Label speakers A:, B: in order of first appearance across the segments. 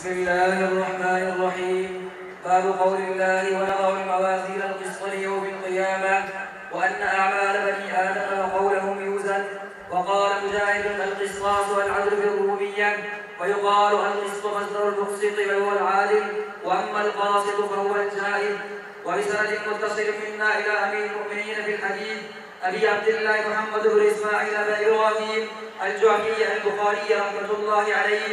A: बिस्मिल्लाहिर्रहमानिर्रहीम। बाबु क़ौलिल्लाहि व नज़अ al-मवाज़ीन al-क़िस्त लियौम al-क़ियामह व अन्न अअमाल बनी आदम व क़ौलहुम यूज़न। व क़ाल मुजाहिद al-क़िस्तास वल-अदल बिर-रुबूबिय्यह व युक़ालु al-क़िस्त मस्दर al-मुक़सित व हुवा al-आदिल व अम्मा al-क़ासित फ़हुवा al-जाहिद। व बिसनद मुत्तसिल मिन्ना इला अमीर al-मुअमिनीन फ़िल-हदीथ अबी अब्दिल्लाह मुहम्मद बिन इस्माईल बिन इब्राहीम al-जुअफ़ी al-बुख़ारी रहमतुल्लाहि अलैहि।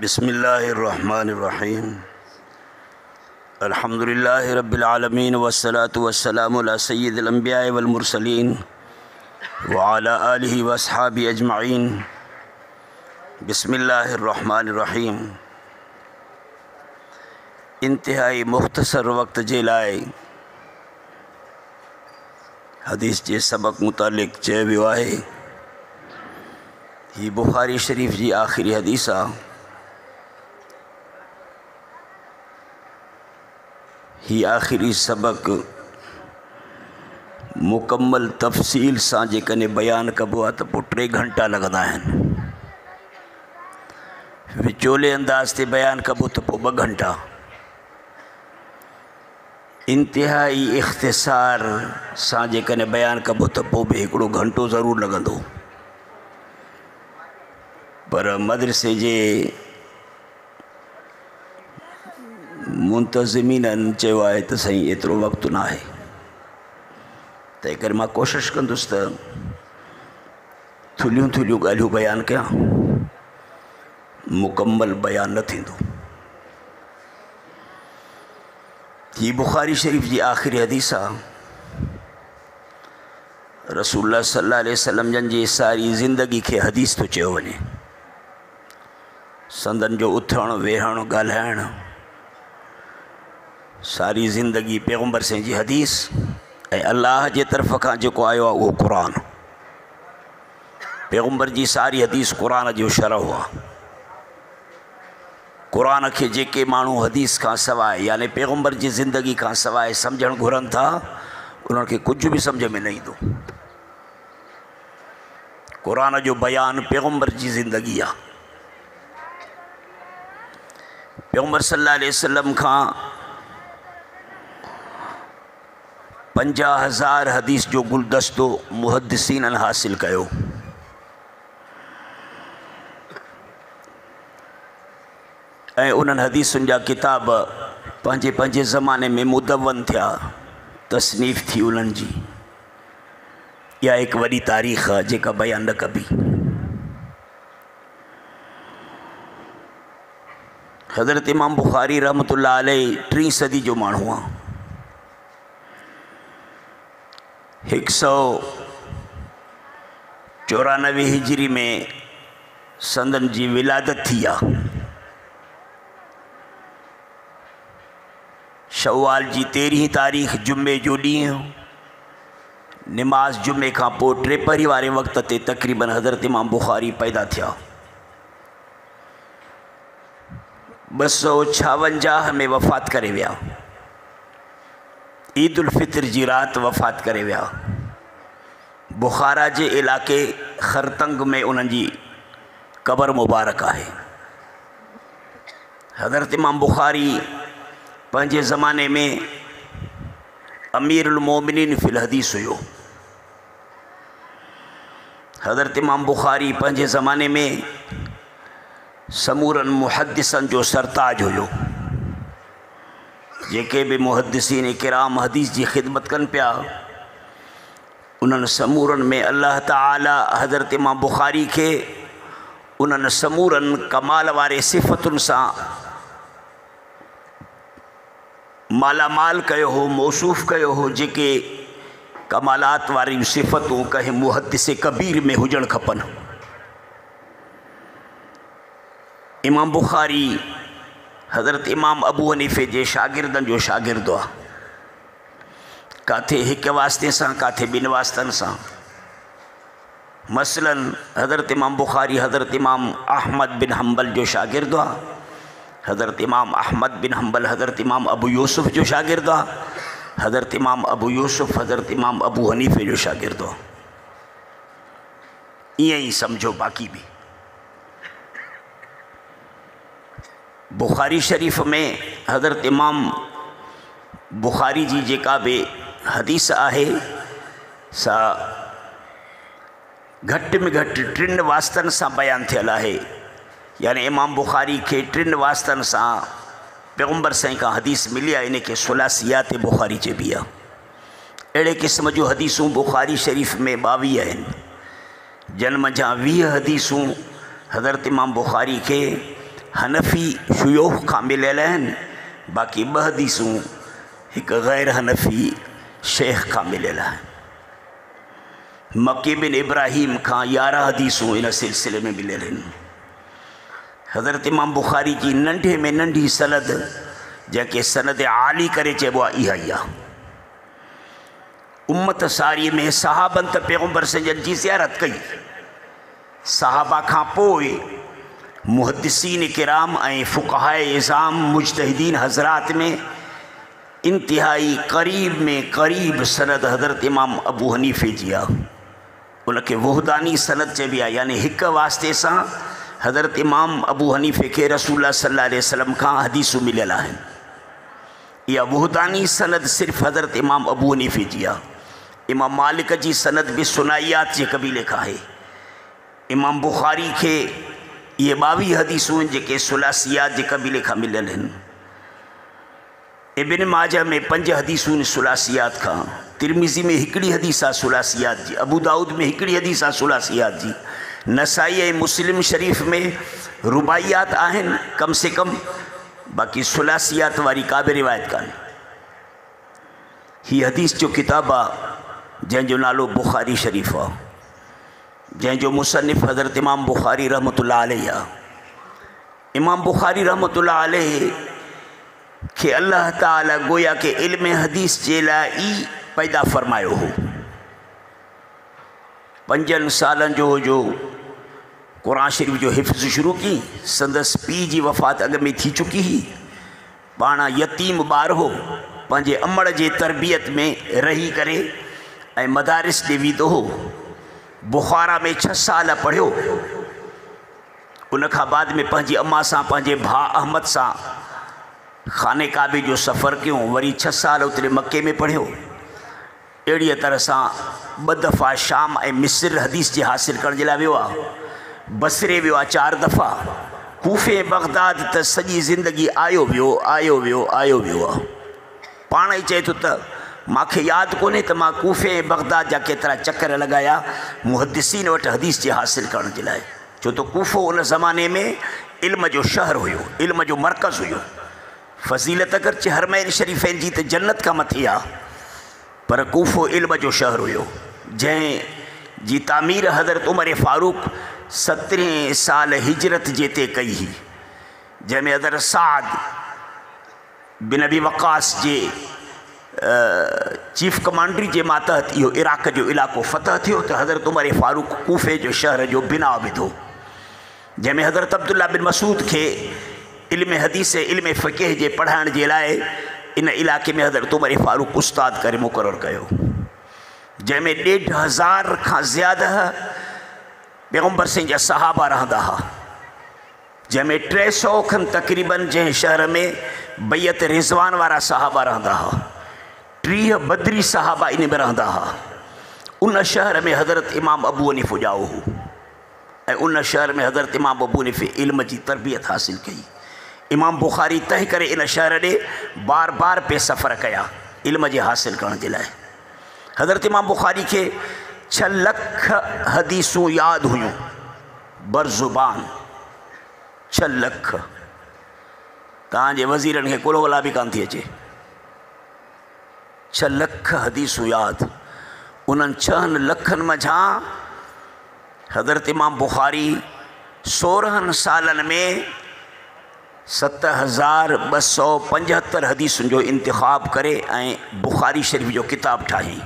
B: बिस्मिल्लाहिर्रहमानिर्रहीम। अल्हम्दुलिल्लाहि रब्बिल आलमीन वस्सलातु वस्सलामु अला सय्यिदिल अंबिया वल मुरसलीन व अला आलिहि व अस्हाबिहि अजमईन। बिस्मिल्लाहिर्रहमानिर्रहीम। इंतहाई मुख्तसर वक्त जे लाइ हदीस जे सबक मुतालिक चयो वियो आहे। ही बुखारी शरीफ जी आख़िरी हदीस आहे। ही आख़िरी सबक मुकम्मल तफ़सील सां जेकॾहिं बयानु कबो आहे त पोइ 3 घंटा लॻंदा आहिनि। विचोले अंदाज़ ते बयानु कबो त पोइ 2 घंटा। इंतिहाई इख़्तिसार सां जेकॾहिं बयानु कबो त पोइ बि 1 घंटो ज़रूरु लॻंदो। पर मदरसे जे मुंतज़िमीननि चयो आहे त साईं एतिरो वक़्तु न आहे, तंहिं करे मां कोशिशि कंदुसि त थुलियूं थुलियूं ॻाल्हियूं बयानु कयां, मुकम्मल बयानु न थींदो। ही बुखारी शरीफ जी आख़िरी हदीस आहे। रसूलुल्लाह सल्लल्लाहु अलैहि वसल्लम जन जी सारी ज़िंदगी खे हदीस थो चयो वञे। संदन जो उथणु वेहणु ॻाल्हाइणु सारी ज़िंदगी पैगम्बर साईं जी हदीस ऐं अल्लाह जे तरफ़ खां जेको आयो आहे उहो क़ुरान। पैगम्बर जी सारी हदीस क़ुरान जो शरह आहे। क़ुरान खे जेके माण्हू हदीस खां सवाइ यानी पैगम्बर जी ज़िंदगी खां सवाइ सम्झणु घुरनि था उन्हनि खे कुझु बि सम्झ में न ईंदो। क़ुरान जो बयानु पैगम्बर जी ज़िंदगी आहे। पैगम्बर सल्लल्लाहु अलैहि वसल्लम खां 50,000 हदीस जो गुलदस्तो मुहद्दिसीननि हासिल कयो। ऐं उन्हनि हदीसुनि जा किताब पंहिंजे पंहिंजे ज़माने में मुदवन थिया, तसनीफ़ थी उन्हनि जी। इहा हिकु वॾी तारीख़ आहे जेका बयानु न कबी। हज़रत इमाम बुखारी रहमतुल्लाह अलैहि 3 सदी जो माण्हू आहे। 194 हिजरी में संदन जी विलादत थी आहे। शव्वाल जी 13 तारीख़ जुमे जो ॾींहुं निमाज़ जुमे खां पोइ 3 वारे वक़्त ते तक़रीबन हज़रत इमाम बुखारी पैदा थिया। 256 में वफ़ात करे विया। ईद उल फितर जी रात वफ़ात करे विया। बुखारा जे इलाक़े खरतंग में उन्हनि जी क़बर मुबारक आहे। हज़रत इमाम बुखारी पंहिंजे ज़माने में अमीरुल मोमिनीन फिल हदीस हुयो। हज़रत इमाम बुखारी पंहिंजे ज़माने में समूरन मुहद्दिसन जो सरताज हुयो। जेके भी मुहद्दिसीन किराम हदीस जी ख़िदमत कनि पिया उन्हनि समूरन में अल्लाह ताला हज़रत इमाम बुखारी के उन्हनि समूरन कमाल वारे सिफ़तुनि सां मालामाल कयो हो, मौसूफ़ कयो हो। जेके कमालात वारी सिफ़तूं कंहिं मुहद्दिस कबीर में हुजण खपनि। इमाम बुखारी हज़रत इमाम अबू हनीफ़े जे शागिर्दनि जो शागिर्द आहे, काथे हिक वास्ते सां काथे ॿिनि वास्तनि सां। मसलन हज़रत इमाम बुखारी हज़रत इमाम अहमद बिन हम्बल जो शागिर्द आहे, हज़रत इमाम अहमद बिन हम्बल हज़रत इमाम अबू यूसुफ़ जो शागिर्द आहे, हज़रत इमाम अबू यूसुफ़ हज़रत इमाम अबू हनीफ़े जो शागिर्द आहे। ईअं ई सम्झो बाक़ी भी। बुखारी शरीफ़ में हज़रत इमाम बुखारी जी जेका भी हदीस आहे सा घट में घट 3 वास्तन सां बयान थियल आहे। यानी इमाम बुखारी के 3 वास्तन सां पैगम्बर साईं का हदीस मिली आहे, इनके सुलासियात बुखारी चइबी आहे। अहिड़े क़िस्म जो हदीसूं बुखारी शरीफ़ में 22 आहिनि, जन्म जा 20 हदीसूं हज़रत इमाम बुखारी के हनफ़ी शुयूख़ खां मिलियल आहिनि, बाक़ी 2 हदीसूं एक गैर हनफ़ी शेख खां मिलियल आहे। मक्की बिन इब्राहिम खां 11 हदीसूं इन सिलसिले में मिलियल आहिनि। हज़रत इमाम बुखारी जी नंढे में नंढी सनद जैके सनद आली करे चइबो आहे इहा ई आहे। उम्मत सारी में सहाबन त पैगम्बर सजन जी ज़ियारत कई, सहाबा खां पोइ मुहद्दिसीन किराम ऐं फ़ुक़हाए इज़ाम मुज्तहिदीन हज़रात में इंतहाई करीब में करीब सनद हज़रत इमाम अबू हनीफ़े जी आहे। उनके वहदानी सनद चइबी आहे, यानी हिक वास्ते सां हज़रत इमाम अबू हनीफ़े के रसूलुल्लाह सल्लल्लाहु अलैहि वसल्लम खां हदीसूं मिलियल आहिनि। इहा वहदानी सनद सिर्फ़ हज़रत इमाम अबू हनीफ़े जी आहे। इमाम मालिक जी सनद भी सुनाइयात जे क़बीले खां आहे। इमाम बुखारी के ये 22 हदीसूं जेके सुलासियात जे क़बीले खां मिलियल आहिनि। इब्न माजा में 5 हदीसूं सुलासियात खां, तिरमिज़ी में 1 हदीस आहे सुलासियात जी, अबू दाऊद में 1 हदीस आहे सुलासियात जी, नसाई ऐं मुस्लिम शरीफ़ में रुबाइयात आहिनि कम से कम, बाक़ी सुलासियात वारी का बि रिवायत कान्हे। ही हदीस जो किताब आहे जंहिंजो नालो बुखारी शरीफ़ आहे, जंहिंजो मुसन्निफ़ हज़रत इमाम बुखारी रहमतुल्लाह अलैहि आहे। इमाम बुखारी रहमतुल्लाह अलैहि के अल्लाह ताला गोया के इल्म हदीस जे लाइ पैदा फरमायो हो। 5 सालन जो कुरान शरीफ जो हिफ्ज़ शुरू की, संदस पी जी वफ़ात अॻ में थी चुकी ही, पाण यतीम ॿार हो, पंहिंजे अमड़ जे तरबियत में रही करे ऐं मदारिस ॾे वेंदो हो। बुखारा में 6 साल पढ़ियो। उन खां बाद में पंहिंजी अम्मा सां पंहिंजे भाउ अहमद सां खाने काबे जो सफ़र क्यों, वरी 6 साल उतरे मक्के में पढ़ियो। अहिड़ीअ तरह सां 2 दफ़ा शाम ऐं मिस्र हदीस जे हासिल करण जे लाइ वियो आहे। बसरे वियो आहे 4 दफ़ा, कूफे बगदाद त सॼी ज़िंदगी आयो वियो आयो वियो आयो वियो आहे। पाण ई चए थो त मूंखे यादि कोन्हे त मां कूफे ऐं बगदाद जा केतिरा चकर लॻाया मुहद्दिसीन वटि हदीस जे हासिल करण जे लाइ, छो त कूफो उन ज़माने में इल्म जो शहर हुयो, इल्म जो मरकज़ हुयो। फज़ीलत अगरचे हरमैन शरीफ़ैन जी त जन्नत खां मथे आहे, पर कूफो इल्म जो शहर हुयो, जंहिं जी तामीर हज़रत उमर फ़ारूक 17 साल हिजरत जे ते कई हुई, जंहिंमें हज़रत साद बिन अबी वक़ास जे चीफ कमांडरी जे मातहत इहो इराक़ जो इलाइक़ो फ़तह थियो त हज़रत उमर फ़ारूक कूफे जो शहर जो बिना विधो, जंहिंमें हज़रत अब्दुल्ला बिन मसूद के इल्म हदीस इल्म फ़क़ीह जे पढ़ाइण जे लाइ इन इलाइक़े में हज़रत उमर फ़ारूक उस्ताद करे मुक़ररु कयो, जंहिंमें 1,500 खां ज़्यादा पैगम्बर साईं जा सहाबा रहंदा हुआ, जंहिंमें 300 खनि तक़रीबन जंहिं शहर में बैत रिज़वान वारा सहाबा रहंदा हुआ, 30 बदरी सहाबा इन में रहंदा हुआ। उन शहर में हज़रत इमाम अबू हनीफ़ ॼाओ हो ऐं उन शहर में हज़रत इमाम अबू हनीफ़ इल्म जी तरबियत हासिल कई। इमाम बुखारी तंहिं करे इन शहर ॾे बार बार पे सफ़र कया इल्म जे हासिल करण जे लाइ। हज़रत इमाम बुखारी के 6 लख हदीसूं यादि हुयूं बरज़ुबान, 6 लख। तव्हांजे वज़ीरनि खे कुलवला बि कान थी अचे। 6 लख हदीसूं यादि। उन्हनि 6 लखनि मझां हज़रत इमाम बुखारी 16 सालन में 7275 हदीसुनि जो इंतिखाब करे ऐं बुखारी शरीफ़ जो किताब ठाही।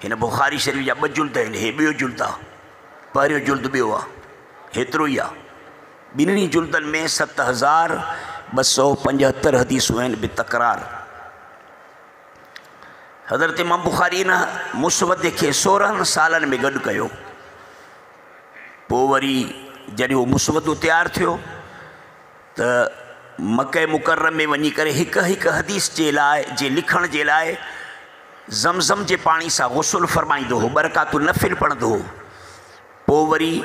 B: हिन बुखारी शरीफ़ जा 2 जुल्द आहिनि, हे ॿियो जुल्द आहे, पहिरियों जुल्द ॿियो आहे, हेतिरो ई आहे। ॿिन्हिनि जुल्दनि में 7275 हदीसूं आहिनि बेतकरार। हज़रत इमाम बुखारी न मुसवद खे 16 सालनि में गॾु कयो। पोइ वरी जॾहिं उहो मुसवदो तयारु थियो त मके मुकर्रम में वञी करे हिकु हिकु हदीस जे लाइ जे लिखण जे लाइ ज़मज़म जे पाणी सां गुस्ल फरमाईंदो हो, बरकातु नफ़िल पढ़ंदो हो। पोइ वरी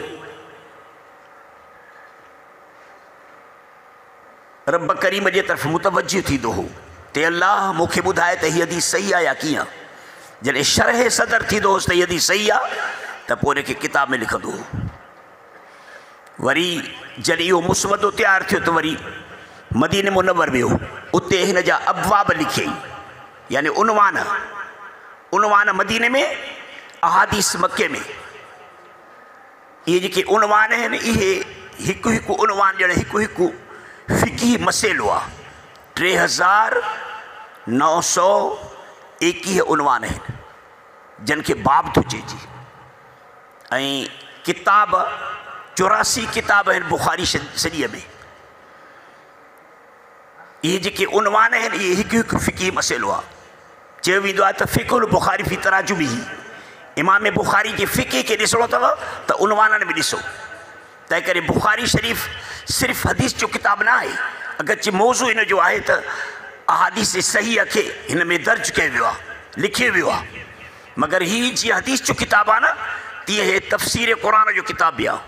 B: रब करीम जे तरफ़ मुतवज्जो थींदो हो ते अल्लाह मूंखे ॿुधाए त हीअ हदीस सही आहे या कीअं। जॾहिं शरह सदर थींदो होसि त हीअ हदीस सही आहे त पोइ हुनखे किताब में लिखंदो हो। वरी जॾहिं इहो मुसवदो तयारु थियो त वरी मदीने मुनव्वर वियो, उते हिन जा अबवाब लिखियईं, यानी उनवान मदीने में, अहादीस मके में। इहे जेके उनवान आहिनि इहे हिकु हिकु उनवान ॼण हिकु हिकु फ़िक़ही मसइलो आहे। 3921 उनवान आहिनि जिन खे बाब थो चइजे, ऐं किताब 84 किताब आहिनि बुखारी सॼीअ में। इहे जेके उनवान आहिनि इहे हिकु हिकु फ़िक़ही मसइलो आहे। चयो वेंदो आहे त फ़िक़हुल बुखारी फ़ी तराजुमिही, इमाम बुखारी जे फ़िक़े खे ॾिसणो अथव त उनवाननि में ॾिसो। तंहिं करे बुखारी शरीफ़ सिर्फ़ु हदीस जो किताब न आहे, अगरचे मौज़ू हिन जो आहे त अहादीस सही खे हिन में दर्ज कयो वियो आहे, लिखियो वियो आहे। मगर हीअ जीअं हदीस जो किताब आहे न, तीअं हे तफ़सीर क़ुरान जो किताब बि आहे,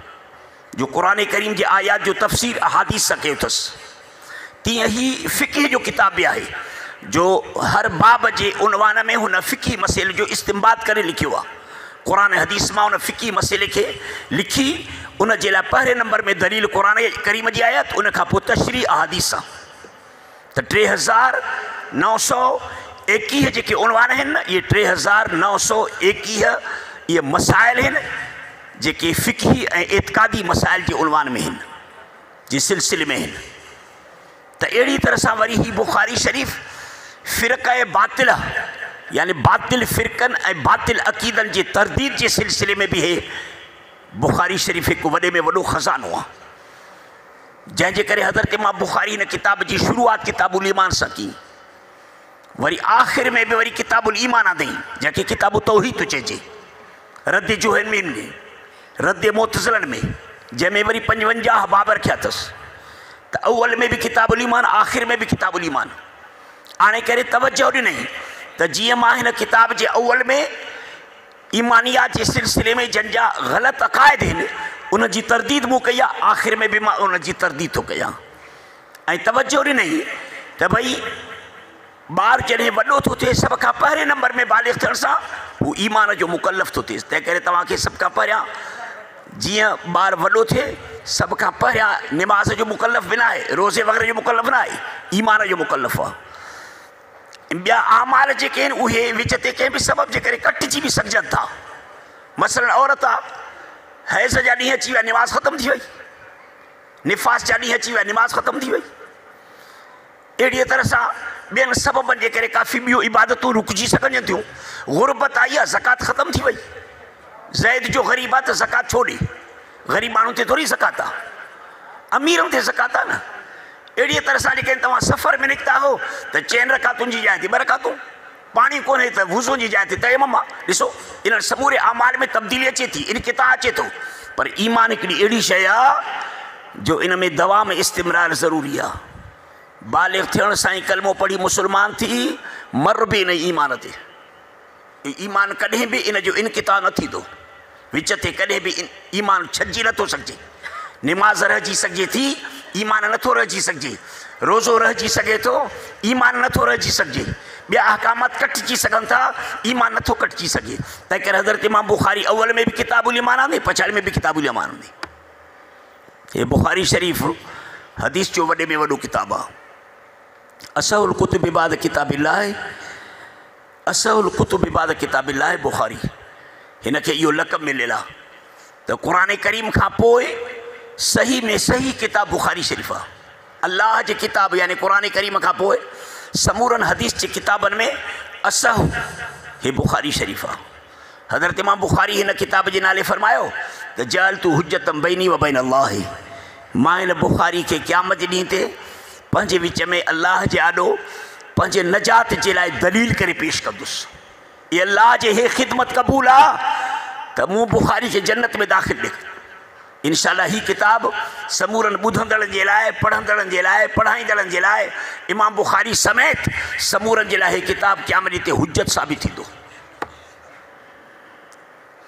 B: जो क़ुरान करीम जे आयात जो तफ़सीर अहादीस सां कयो अथसि। तीअं ई फ़िक़े जो किताब बि आहे, जो हर बाब जे उनवान में हुन फ़िक़ी मसइले जो इस्तिंबात करे लिखियो आहे। क़ुरान हदीस मां उन फ़िक़ी मसइले खे लिखी उन जे लाइ पहिरें नंबर में दलील क़ुरान करीम जी आयत, उन खां पोइ तशरीह अहादीस सां। त 3921 जेके उनवान आहिनि न, इहे 3921 इहे मसाइल आहिनि जेके फ़िक़ही ऐं एतिक़ादी मसाइल जे उनवान में आहिनि, जे सिलसिले में आहिनि। त अहिड़ी तरह सां वरी ही बुखारी शरीफ़ फ़िरक़े बातिल, यानी बातिल फ़िरक़नि ऐं बातिल अक़ीदनि जे तरदीद जे सिलसिले में बि हे बुखारी शरीफ़ हिकु वॾे में वॾो ख़ज़ानो आहे। जंहिंजे करे हज़रत इमाम बुखारी हिन किताब जी शुरूआत किताबुल ईमान सां कई, वरी आख़िर में बि वरी किताबुल ईमान आंदई, जंहिंखे किताबु तौहीद थो चइजे। रद जुहैनमीन में, रद मुतज़िलनि में, जंहिंमें वरी 55 बाब रखिया अथसि। त अव्वल में बि किताबुल ईमान, आख़िर में बि किताबुल ईमान। हाणे करे तवजो ॾिनई त जीअं मां हिन किताब जे अव्वल में ईमानियात जे सिलसिले में जंहिंजा ग़लति अक़ाइद आहिनि उन जी तरदीद मूं कई आहे, आख़िर में बि मां उन जी तरदीद थो कयां। ऐं तवजो ॾिनई त भई ॿारु जॾहिं वॾो थो थिए सभ खां पहिरें नंबर में बालिग़ थियण सां हू ईमान जो मुकल्लफ़ थो थिए। तंहिं करे तव्हांखे सभ खां पहिरियां जीअं ॿारु वॾो थिए सभ खां पहिरियां निमाज़ जो मुकल्लफ़ बि न आहे, रोज़े वग़ैरह जो मुकल्लफ़ न आहे, ईमान जो मुकल्लफ़ आहे। ॿिया आमाल जेके आहिनि उहे विच ते कंहिं बि सबब जे करे कटिजी बि सघजनि था। मसलन औरत आहे, हैज़ जा ॾींहं अची विया, निमाज़ ख़तमु थी वई, निफ़ास जा ॾींहं अची विया, निमाज़ ख़तमु थी वई। अहिड़ीअ तरह सां ॿियनि सबबनि जे करे काफ़ी ॿियूं इबादतूं रुकिजी सघनि थियूं। ग़ुरबत आई आहे, ज़कात ख़तमु थी वई। ज़ैद जो ग़रीब आहे त ज़कात छो ॾे, ग़रीब माण्हुनि ते थोरी ज़कात आहे, अमीरनि ते ज़कात आहे न। अहिड़ीअ तरह सां जेके तव्हां सफ़र में निकिता हो त 4 रकातुनि जी जाइ ते 2 रकातूं, पाणी कोन्हे त वुज़ू जी जाइ ते तयम्मुम आहे। ॾिसो इन समूरे आमाल में तब्दीली अचे थी, इन किताब अचे थो। पर ईमान हिकिड़ी अहिड़ी शइ आहे जो इन में दवा में इस्तिमरार ज़रूरी आहे। बालिग़ थियण सां ई कलमो पढ़ी मुस्लमान थी मर बि इन ईमान ते। ईमान कॾहिं बि इन जो इनक़िता न थींदो, विच ते कॾहिं बि ईमान छॾिजी नथो सघिजे। निमाज़ रहिजी सघिजे थी, ईमान नथो रहिजी सघिजे। रोज़ो रहिजी सघे थो, ईमान नथो रहिजी सघिजे। ॿिया अहकामात कटिजी सघनि था, ईमान नथो कटिजी सघे। तंहिं करे हज़रत इमाम बुखारी अव्वल में बि किताबुल ईमान आंदे, पछाड़ी में बि किताबुल ईमान आंदे। हे बुखारी शरीफ़ हदीस जो वॾे में वॾो किताबु आहे। असहुल कुतुब बाद किताबिल्लाह, असहुल कुतुब बाद किताबिल्लाह बुखारी, हिन खे इहो लक़ब मिलियल आहे त क़ुरान करीम खां पोइ सही में सही किताब बुखारी शरीफ़ आहे। अल्लाह जी किताब यानी कुरान करीम का पोइ समूरन हदीस जी किताबन में असह हे बुखारी शरीफ़ा। हज़रत इमाम बुखारी हिन किताब जे नाले फरमायो त जाल तू हुज्जतम बैनी व बैन अल्लाह, मां हिन बुखारी के क़यामत जे ॾींहं ते पंहिंजे विच में अल्लाह जे आॾो पंहिंजे नजात जे लाइ दलील करे पेश कंदुसि। ये अल्लाह जे हे ख़िदमत क़बूल आ त मूं बुखारी खे जन्नत में दाख़िल ॾिख। इंशाअल्लाह ही किताब समूरन ॿुधंदड़नि जे लाइ, पढ़ंदड़नि जे लाइ, पढ़ाईंदड़नि जे लाइ, इमाम बुखारी समेत समूरनि जे लाइ हे किताब क़यामत ॾींहं ते हुज्जत साबित थींदो।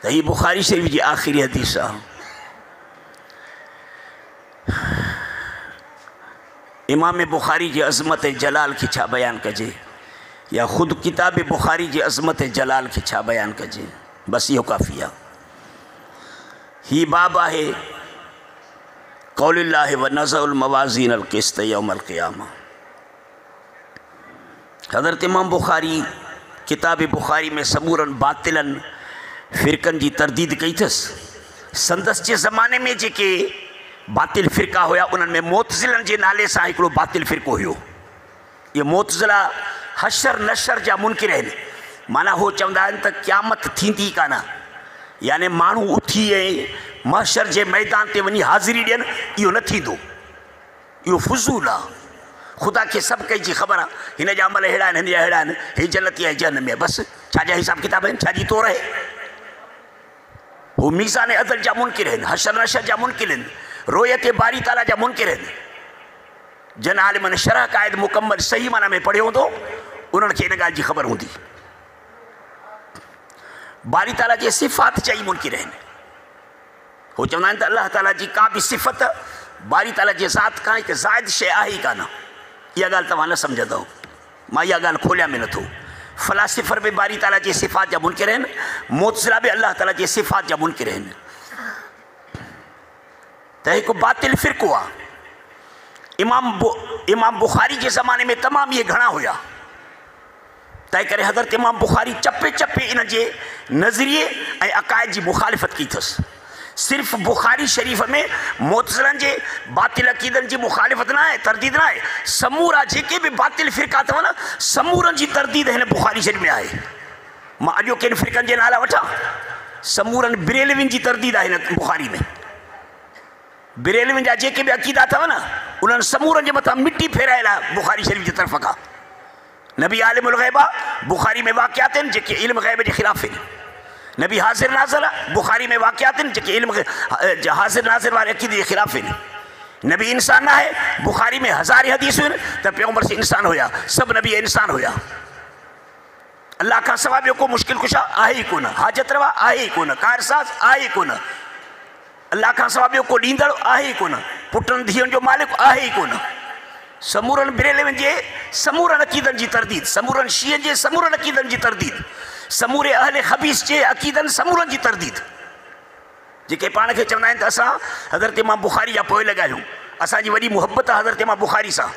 B: त ही बुखारी शरीफ़ जी आख़िरी हदीस आहे। इमाम बुखारी जी अज़मत जलाल खे छा बयानु कजे, या ख़ुदि किताब बुखारी जी अज़मत जलाल खे छा बयानु कजे, बस इहो काफ़ी आहे। ही बाब आहे क़ौलिल्लाहि व नज़उल मवाज़ीन अल क़िस्त यौमल क़ियामा। हज़रत इमाम बुखारी किताब बुखारी में समूरन बातिलन फ़िरक़नि जी तरदीद कई अथसि। संदसि जे ज़माने में जेके बातिल फ़िरक़ा हुया उन्हनि में मोतज़िलनि जे नाले सां हिकिड़ो बातिल फ़िरक़ो हुयो। ये मोतज़िला हशर नशर जा मुनकिर आहिनि। माना हो चवंदा आहिनि त क़यामत थींदी कान, यानी माण्हू उथी ऐं महशर जे मैदान ते वञी हाज़िरी ॾियनि, इहो न थींदो, इहो फुज़ूल आहे। ख़ुदा खे सभु कंहिंजी ख़बर आहे, हिन जा अमल अहिड़ा आहिनि, हिन जा अहिड़ा आहिनि, हे जन्नती आहे जहन्नम में, बसि छाजा हिसाब किताब आहिनि, छाजी तौर आहे। हू मीज़ान अदल जा मुनकिर आहिनि, हशर नशर जा मुनकिर आहिनि, रोयत बारी ताला जा मुनकिर आहिनि। जन आलिमनि शरह क़ाइद मुकम्मल सही माना में पढ़ियो हूंदो, उन्हनि खे इन ॻाल्हि जी ख़बर हूंदी। बारी ताला जे सिफ़ात जा ई मुनकिर आहिनि। हो चवंदा आहिनि त अल्लाह ताला जी का बि सिफ़त बारी ताला जे ज़ात खां हिकु ज़ाइद शइ आहे ई कान। इहा ॻाल्हि तव्हां न सम्झंदव, मां इहा ॻाल्हि खोलिया में नथो। फ़लासिफ़र बि बारी ताला जे सिफ़ात जा मुनकिर आहिनि, मोतज़िला बि अल्लाह ताला जे सिफ़ात जा मुनकिर आहिनि। त हिकु बातिल फ़िरक़ो आहे। इमाम बुखारी जे ज़माने में तमामु इहे घणा हुया। तंहिं करे हज़रत इमाम बुखारी चपे चपे इन जे नज़रिए ऐं अक़ाइद जी मुखालिफ़त कई अथसि। सिर्फ़ु बुखारी शरीफ़ में मोतज़िलनि जे बातिल अक़ीदनि जी मुखालिफ़त न आहे, तरदीद न आहे। समूरा जेके बि बातिल फ़िरक़ा अथव न, समूरनि जी तरदीद हिन बुखारी शरीफ़ में आहे। मां अॼो किन फ़िरक़नि जे नाला वठां, समूरनि बिरेलवियुनि जी तरदीद आहे हिन बुखारी में। बिरेलवियुनि जा जेके बि अक़ीदा अथव न, उन्हनि समूरनि जे मथां मिटी फेरायल आहे बुखारी शरीफ़ जी तरफ़ खां। नबी आलिमुल ग़ैब बुखारी में वाक़ियात आहिनि जेके इल्म ग़ैब जे ख़िलाफ़ आहिनि। नबी हाज़िर नाज़िर बुखारी में वाक़ियात आहिनि जेके इल्म हाज़िर नाज़िर वारे अक़ीदे जे ख़िलाफ़ आहिनि। नबी इंसान न आहे, बुखारी में हज़ारे हदीसूं आहिनि त पैगंबर से इंसान हुया, सभु नबी इंसान हुया। अल्लाह खां सवाइ ॿियो को मुश्किल कुशा आहे ई कोन, हाजत रवा आहे ई कोन, कारसाज़ आहे ई कोन, अल्लाह खां सवाइ ॿियो को ॾींदड़ आहे ई कोन, पुटनि धीअनि जो मालिक आहे ई कोन। समूरनि बिरेलवियुनि जे समूरनि अक़ीदनि जी तरदीद, समूरनि शीअनि जे समूरनि अक़ीदनि जी तरदीद, समूरे अहले ख़बीस जे अक़ीदनि समूरनि जी तरदीद। जेके पाण खे चवंदा आहिनि त असां हज़रत इमाम बुखारी जा पोइ लॻा आहियूं, असांजी वॾी मुहबत आहे हज़रत इमाम बुखारी सां,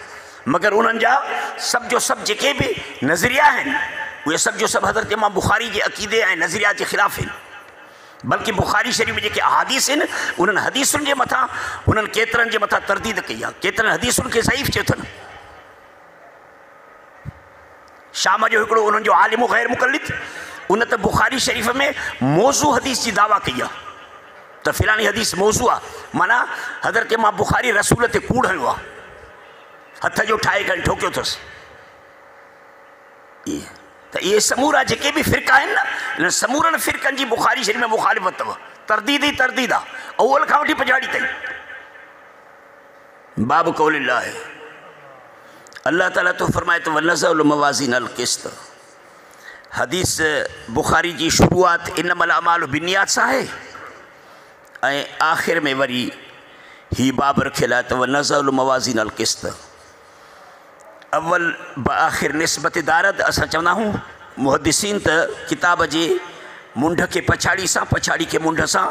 B: मगर उन्हनि जा सभु जो सभु जेके बि नज़रिया आहिनि उहे सभु जो सभु हज़रत इमाम बुखारी जे अक़ीदे ऐं नज़रिया जे ख़िलाफ़ आहिनि। बल्कि बुखारी शरीफ़ में जेके अहादीस आहिनि उन्हनि हदीसुनि जे मथां उन्हनि केतिरनि जे मथां तरदीद कई आहे, केतिरनि हदीसुनि खे ज़ईफ़ चयो अथनि। शाम जो हिकिड़ो उन्हनि जो आलिम ग़ैर मुक़लिद उन त बुखारी शरीफ़ में मौज़ू हदीस जी दावा कई आहे त फ़िलानी हदीस मौज़ू आहे, माना हज़रत इमाम बुखारी रसूल ते कूड़ हयो आहे, हथ जो ठाहे करे ठोकियो अथसि। त इहे समूरा जेके बि फ़िरक़ा आहिनि न, इन समूरनि फ़िरक़नि जी बुखारी शरीफ़ में मुखालिफ़त अथव, तरदीद ई तरदीद आहे, अव्वल खां वठी पछाड़ी ताईं। बाब क़ौलिल्लाह, अल्लाह ताला तो फरमाए तो वनज़उल मवाज़ीन अल क़िस्त। हदीस बुखारी जी शुरूआत इन्नमल अमालु बिन्नियात सां आहे ऐं आख़िर में वरी ही बाब रखियल आहे त वनज़उल मवाज़ीन अल क़िस्त। अव्वल ब आख़िर निस्बत दारद असां चवंदा आहियूं मुहद्दिसीन त किताब जे मुंड खे पछाड़ी सां, पछाड़ी खे मुंड सां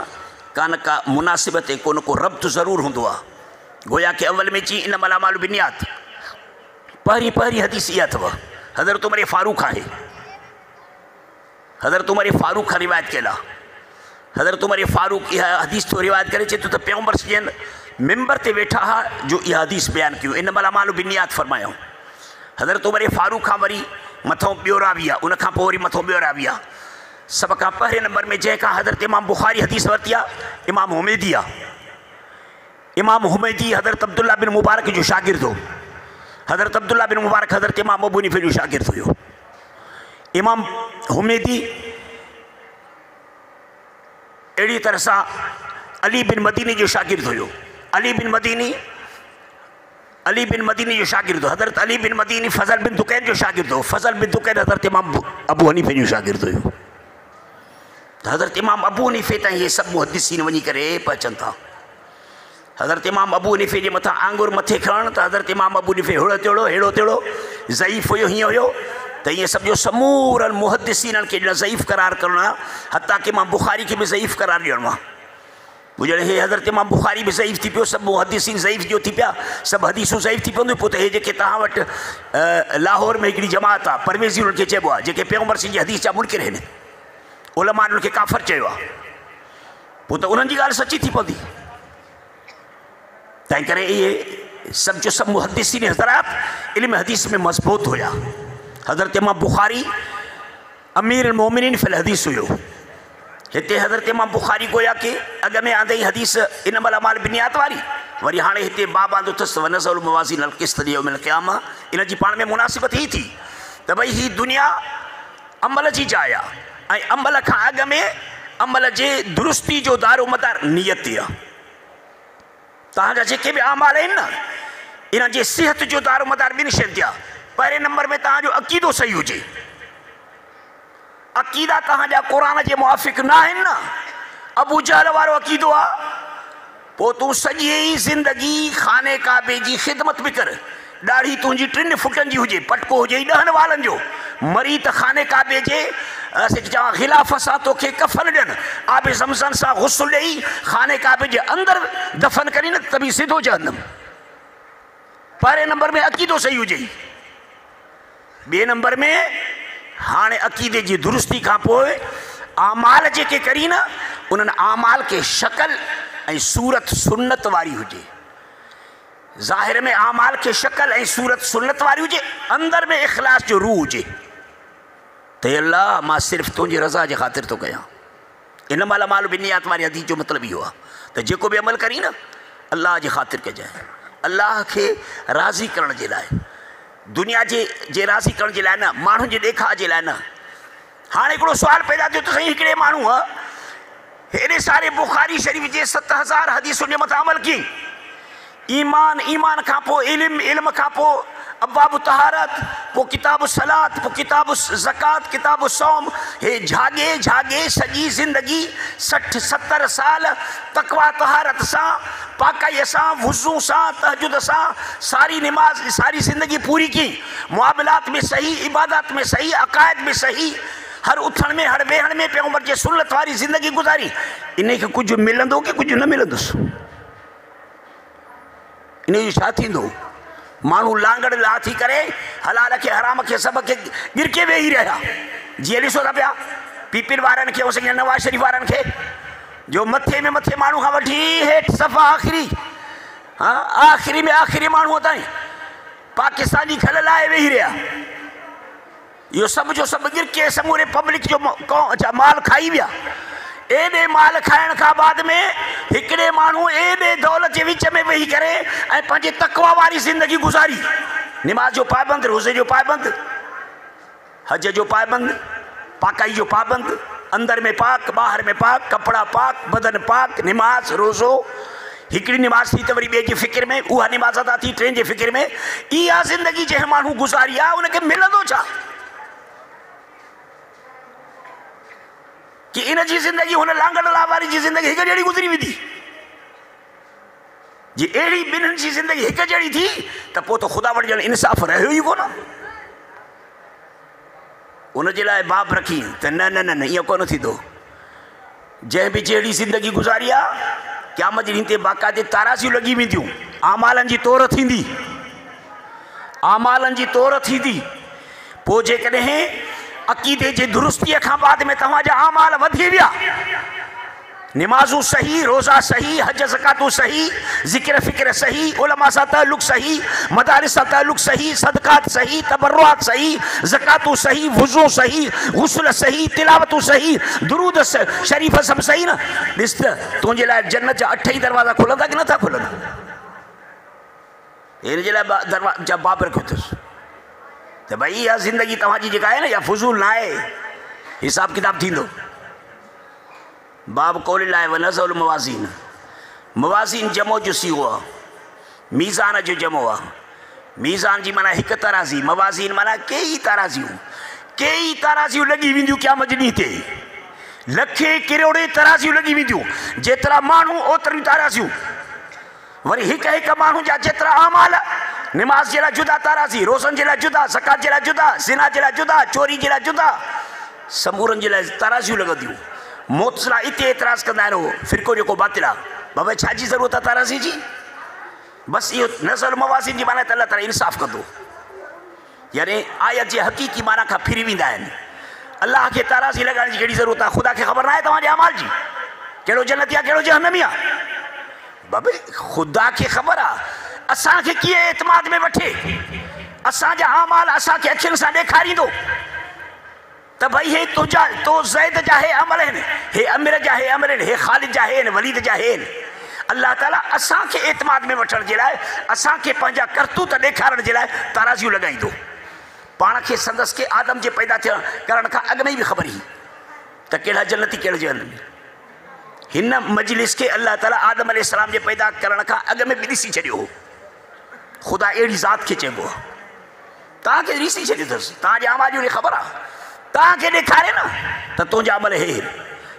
B: कान का मुनासिबत को न को रब्त ज़रूरु हूंदो आहे। गोया के अव्वल में चई इन्नमल अमालु बिन्नियात, पहिरीं हदीस इहा अथव, हज़रत उमर फ़ारूक आहे, हज़रत उमर फ़ारूक खां रिवायत कयल आहे। हज़रत उमर फ़ारूक इहा हदीस तो रिवायत करे चए थो त पैगंबर जन मिंबर ते वेठा हा जो इहा हदीस बयान कयूं। इन महिल मालूम बिनियात फरमायो हज़रत उमर फारूक खां वरी मथों ॿियो रावी आहे, उन खां पोइ वरी मथों ॿियो रावी आहे। सब खां पहिरें नंबर में जंहिंखां हज़रत इमाम बुखारी हदीस वरिती आहे इमाम हुमैदी आहे। इमाम हुमैदी हज़रत अब्दुल्ला बिन मुबारक जो शागिर्द हो। हज़रत अब्दुल्ला बिन मुबारक हज़रत इमाम अबू हनीफा जो शागिर्द हुयो। इमाम हुमैदी अहिड़ी तरह सां अली बिन मदीनी जो शागिर्द हुयो। अली बिन मदीनी जो शागिर्द हो। हज़रत अली बिन मदीनी फज़ल बिन दुकैन जो शागिर्द हो। फज़ल बिन दुकैन हज़रत इमाम अबू हनीफे जो शागिर्द हुयो। हज़रत इमाम अबू हनीफे ताईं ये सभु मुहद्दिसीन वञी करे पहुचनि था। हज़रत इमाम अबू हनीफे जे मथां आंगुर मथे खणनि त हज़रत इमाम अबू हनीफे हेड़ो तेड़ो ज़ईफ़ हुयो, हीअं हुयो त ईअं सम्झो समूरनि मुहद्दिसीननि खे ॼण ज़ईफ़ करार करणो आहे। हता कि इमाम बुखारी खे बि ज़ईफ़ करार ॾियणो आहे। ॿुधण हे हज़रत इमाम बुखारी बि ज़ईफ़ थी पियो, सभु मुहद्दिसीन ज़ईफ़ जो थी पिया, सभु हदीसूं ज़ईफ़ थी पवंदियूं। पोइ त हे जेके तव्हां वटि लाहौर में हिकिड़ी जमात आहे परवेज़ी उन्हनि खे चइबो आहे, जेके पैगंबर सिंह जी हदीस जा मुनकिर आहिनि, उलमा उन्हनि खे काफ़र चयो आहे। पोइ त उन्हनि जी ॻाल्हि सची थी पवंदी। तंहिं करे इहे सभु जो सभु मुहद्दिसीन हज़रात इल्म हदीस में मज़बूत हुया। हज़रत इमाम बुखारी अमीर अल मोमिनीन फिल हदीस हुयो। हिते हज़रत इमाम बुखारी गोया कि अॻ में आंदई हदीस इन महिल माल बिनियात वारी, वरी हाणे हिते बाब आंदो अथसि वनज़ुल मवाज़ीन अल क़िस्त यौमिल क़ियामा। इन जी पाण में मुनासिबत ही थी त भई ही दुनिया अमल जी जाइ आहे ऐं अमल खां अॻ में अमल जे दुरुस्ती जो दारो मदार नियत ते आहे। तव्हांजा जेके बि आमाल आहिनि न इन जे सिहत जो दारो मदार ॿिनि शयुनि ते आहे। पहिरें नंबर में तव्हांजो अक़ीदो सही हुजे। अक़ीदा तव्हांजा क़ुरान जे मुआफ़िक़ न आहिनि न, अबू जहल वारो अक़ीदो आहे, पोइ तूं सॼी ज़िंदगी खाने काबे जी ख़िदमत बि कर, ॾाढ़ी तुंहिंजी 3 फुटनि जी हुजे, पटको हुजे 10 वालनि जो, मरी त खाने काबे जे चवां ख़िलाफ़ सां तोखे कफ़न ॾियनि, आबे ज़मज़म सां गुस्ल ॾेई खाने काबे जे अंदरि दफ़न करी न त बि सिधो जहन्नम। पहिरें नंबर में अक़ीदो सही हुजे। ॿिए नंबर में हाणे अक़ीदे जी दुरुस्ती खां पोइ आमाल जेके करी न उन्हनि आमाल खे शक्ल ऐं सूरत सुन्नत वारी हुजे। ज़ाहिर में आमाल खे शक्ल ऐं सूरत सुन्नत वारी हुजे, अंदर में इख़लास जो रूह हुजे त अल्लाह मां सिर्फ़ु तुंहिंजी रज़ा जे ख़ातिर थो कयां। इन महिल माल बिनियात वारी हदीस जो मतिलबु इहो आहे त जेको बि अमल करी न अल्लाह जे ख़ातिर कजांइ, अल्लाह खे राज़ी करण जे लाइ, दुनिया जे राज़ी करण जे लाइ न, माण्हुनि जे ॾेखार जे लाइ न। हाणे हिकिड़ो सुवाल पैदा थियो त साईं हिकिड़े माण्हू हेॾे सारे बुखारी शरीफ़ जे 7000 हदीसुनि जे मथां अमल कयईं। ईमान खां पोइ इल्म खां पोइ अबाब तहारत, पोइ किताब सलात, पोइ किताब ज़कात, किताब सौम, हे झागे सॼी ज़िंदगी 60-70 साल तक़वा तहारत सां, पाकाईअ सां, वुज़ू सां, तहजुद सां सारी नमाज सारी ज़िंदगी पूरी की, मुआमलात में सही, इबादत में सही, अक़ायद में सही, हर उथण में हर वेहण में पैगंबर जे सुन्नत वारी ज़िंदगी गुज़ारी। इन खे कुझु मिलंदो कि कुझु न मिलंदुसि? इन जो छा थींदो? माण्हू लांगड़ ला थी करे हलाल खे हराम खे सभ खे गिरके वेही रहिया। जीअं ॾिसो था पिया पीपीर वारनि खे ऐं नवाज़ शरीफ़ वारनि खे जो मथे में मथे माण्हू खां वठी हेठि सफ़ा आख़िरी में आख़िरी माण्हूअ ताईं पाकिस्तानी खल लाइ वेही रहिया। इहो सभु जो सभु गिरके समूरे पब्लिक जो माल खाई विया। एॾे माल खाइण खां बाद में हिकिड़े माण्हू एॾे दौलत जे विच में वेही करे ऐं पंहिंजे तक़वा वारी ज़िंदगी गुज़ारी। नमाज़ जो पाबंद, रोज़े जो पाबंद, हज जो पाबंद, पाकाई जो पाबंद, अंदर में पाक, ॿाहिरि में पाक, कपिड़ा पाक, बदन पाक, नमाज़ रोज़ो, हिकिड़ी नमाज़ थी त वरी ॿिए जी फ़िक्र में, उहा नमाज़ अदा थी 3 जे फ़िक्र में। इहा ज़िंदगी जंहिं माण्हू गुज़ारी आहे उनखे मिलंदो छा? कि इन जी ज़िंदगी हुन लांगड़ ला वारी जी ज़िंदगी हिकु जहिड़ी गुज़री वेंदी। जी अहिड़ी ॿिन्हिनि जी ज़िंदगी हिकु जहिड़ी थी त पोइ त ख़ुदा वटि ॼण इंसाफ़ रहियो ई कोन। उनजे लाइ बाब रखी त न न न ईअं कोन थींदो। जंहिं बि जहिड़ी ज़िंदगी गुज़ारी आहे क़यामत जे ॾींहं ते बाक़ाइदे ताराज़ियूं लॻी वेंदियूं, आमालनि जी तौर थींदी, आमालनि जी तौर थींदी। पोइ जेकॾहिं अक़ीदे जे दुरुस्तीअ खां बाद में तव्हांजा आमाल वधी विया नमाजू सही, रोज़ा सही, हज ज़कातू सही, ज़िक्र फ़िक्र सही, उलमा सा ताल्लुक़ सही, मदारिस सा ताल्लुक़ सही, सदक़ात सही, तबर्रुआत सही, ज़कातू सही, वुज़ू सही, गुस्ल सही, तिलावतू सही, दुरूद शरीफ़ सब सही न। ॾिस त तुंहिंजे लाइ जन्नत जा 8 ई दरवाज़ा खुलंदा कि नथा खुलनि? हिन जे लाइ दरवाज़ा बाब रखियो अथसि त भई इहा ज़िंदगी तव्हांजी जेका आहे न इहा फुज़ूल न आहे, हिसाब किताब थींदो। बाब कौल लाइ व नज़ल मवाज़ीन, मवाज़ीन जमो जो सीगो आहे, मीज़ान जो जमो आहे। मीज़ान जी माना हिकु तराज़ी, मवाज़ीन माना कई तराज़ियूं लॻी वेंदियूं क़यामत जे ॾींहं ते। लखे किरोड़े तराज़ियूं लॻी वेंदियूं, जेतिरा माण्हू ओतिरियूं तराज़ियूं। वरी हिकु हिकु माण्हू जा जेतिरा अमाल, नमाज जे लाइ जुदा तराज़ी, रोज़नि जे लाइ जुदा, ज़कात जे लाइ जुदा, ज़िना जे लाइ जुदा, चोरी जे लाइ जुदा, समूरनि जे लाइ तराज़ियूं लॻंदियूं। मुतज़िला इते एतिराज़ कंदा आहिनि, उहो फ़िरक़ो जेको बातिल आहे, बाबा छा जी ज़रूरत आहे तराज़ी जी? बसि इहो नज़र मवाज़ीन जी माना त अल्लाह ताला इंसाफ़ कंदो। यानी आयत जे हक़ीक़ी माना खां फिरी वेंदा आहिनि। अल्लाह खे तराज़ी लॻाइण जी कहिड़ी ज़रूरत आहे? ख़ुदा खे ख़बर न आहे तव्हांजे अमाल जी कहिड़ो जन्नती आहे कहिड़ो जहन्नमी आहे? बाबे ख़ुदा खे ख़बर आहे। असांखे कीअं एतमाद में वठे? असांजा अमाल असांखे अखियुनि सां ॾेखारींदो त भई हे तुंहिंजा तो ज़ैद जा हे अमल आहिनि, हे अमीर जा हे अमल आहिनि, हे ख़ालिद जा हे आहिनि, वलीद जा हे आहिनि। अल्लाह ताला असांखे एतमाद में वठण जे लाइ, असांखे पंहिंजा करतूत ॾेखारण जे लाइ तराज़ियूं लॻाईंदो। पाण खे संदसि खे आदम जे पैदा करण खां अॻु में ई बि ख़बर हुई त कहिड़ा जन्नती कहिड़े जहन्नमी। हिन मजलिस खे अल्लाह ताला आदम अलैहिस्सलाम जे पैदा करण खां अॻु में बि ॾिसी छॾियो हो। ख़ुदा अहिड़ी ज़ात खे चइबो आहे। तव्हांखे ॾिसी छॾियो अथसि, तव्हांजे अमाल जी ख़बर आहे, तव्हांखे ॾेखारे न त तुंहिंजा अमल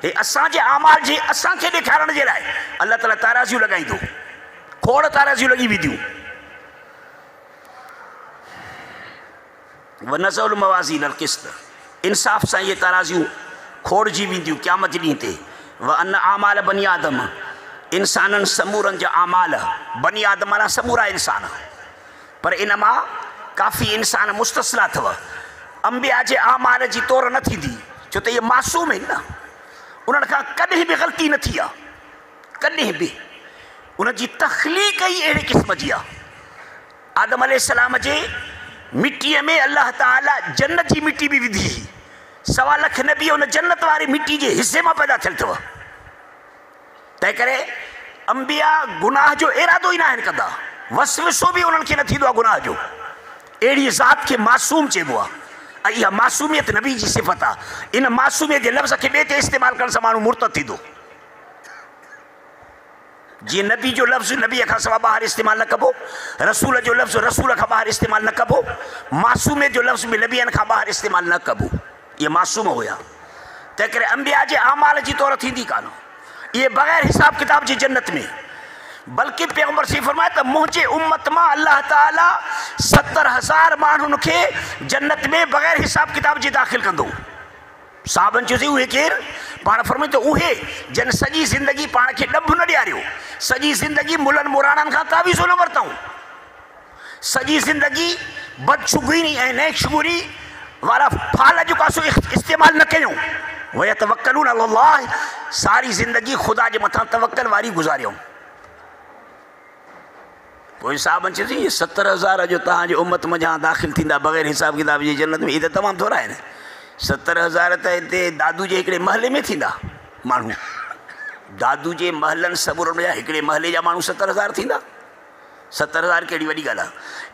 B: हे असांजे अमाल जे असांखे ॾेखारण जे लाइ अल्लाह ताला ताराज़ियूं लॻाईंदो। खोड़ ताराज़ियूं लॻी वेंदियूं। व नज़ल मवाज़ीन अल क़िस्त, इंसाफ़ सां इहे ताराज़ियूं खोड़जी वेंदियूं क़यामत जे ॾींहं ते। व अन आमाल बनी आदम, इंसाननि समूरनि जा आमाल, बनी आदम माना समूरा इंसान, पर इन मां काफ़ी इंसान मुस्तस्ला अथव। अंबिया जे आमाल जी तौर न थींदी, छो त इहे मासूम आहिनि न, उन्हनि खां कॾहिं बि ग़लती न थी आहे, कॾहिं बि। उनजी तख़लीक़ ई अहिड़े क़िस्म जी आहे। आदम अलैहिस्सलाम जे मिटीअ में अल्लाह ताला जन्नत जी मिटी बि विधी हुई। 1.25 लख नबी उन जन्नत वारी मिटी जे हिसे मां पैदा थियल अथव। तंहिं करे अंबिया गुनाह जो इरादो ई न आहिनि कंदा, वसविसो बि उन्हनि खे न थींदो आहे गुनाह जो। अहिड़ी ज़ात खे मासूम चइबो आहे। ऐं इहा मासूमियत नबी जी सिफ़त आहे। इन मासूमियत जे लफ़्ज़ खे ॿिए ते इस्तेमालु करण सां माण्हू मुर्तद थींदो। जीअं नबी जो लफ़्ज़ नबीअ खां सवाइ ॿाहिरि इस्तेमालु न कबो, रसूल जो लफ़्ज़ रसूल खां ॿाहिरि इस्तेमालु न कबो, मासूमियत जो लफ़्ज़ बि नबीअनि खां ॿाहिरि इस्तेमालु न कबो। इहे मासूम हुया। तंहिं करे अंबिया जे आमाल जी तौर थींदी कान। इहे बग़ैर हिसाब किताब जी जन्नत में, बल्कि पैगंबर से फरमाया त मुंहिंजे उम्मत मां अल्लाह ताला 70,000 माण्हुनि खे जन्नत में बग़ैर हिसाब किताब जे दाख़िल कंदो। साहबनि चयोसीं उहे केरु? पाण फरमायो त उहे जन सॼी ज़िंदगी पाण खे ॾब न ॾियारियो, सॼी ज़िंदगी मुलनि मुराणनि खां तावीज़ो न वरितऊं, सॼी ज़िंदगी बदशुगुरी ऐं नेकशुगुरी वारा फाल जो कासो इस्तेमालु न कयूं। वयतवक्कलून अलल्लाह, सारी ज़िंदगी ख़ुदा जे मथां तवक्कल वारी गुज़ारियूं। पोइ साहबनि चयोसीं 70,000 जो तव्हांजे उम्मत मझां दाख़िल थींदा बग़ैर हिसाब किताब जी जन्नत में। इहे त तमामु थोरा आहिनि। 70,000 त हिते दादू जे हिकिड़े महले में थींदा माण्हू। दादू जे महलनि सबुरनि जा हिकिड़े महले जा माण्हू 70,000 थींदा। 70,000 कहिड़ी वॾी ॻाल्हि आहे।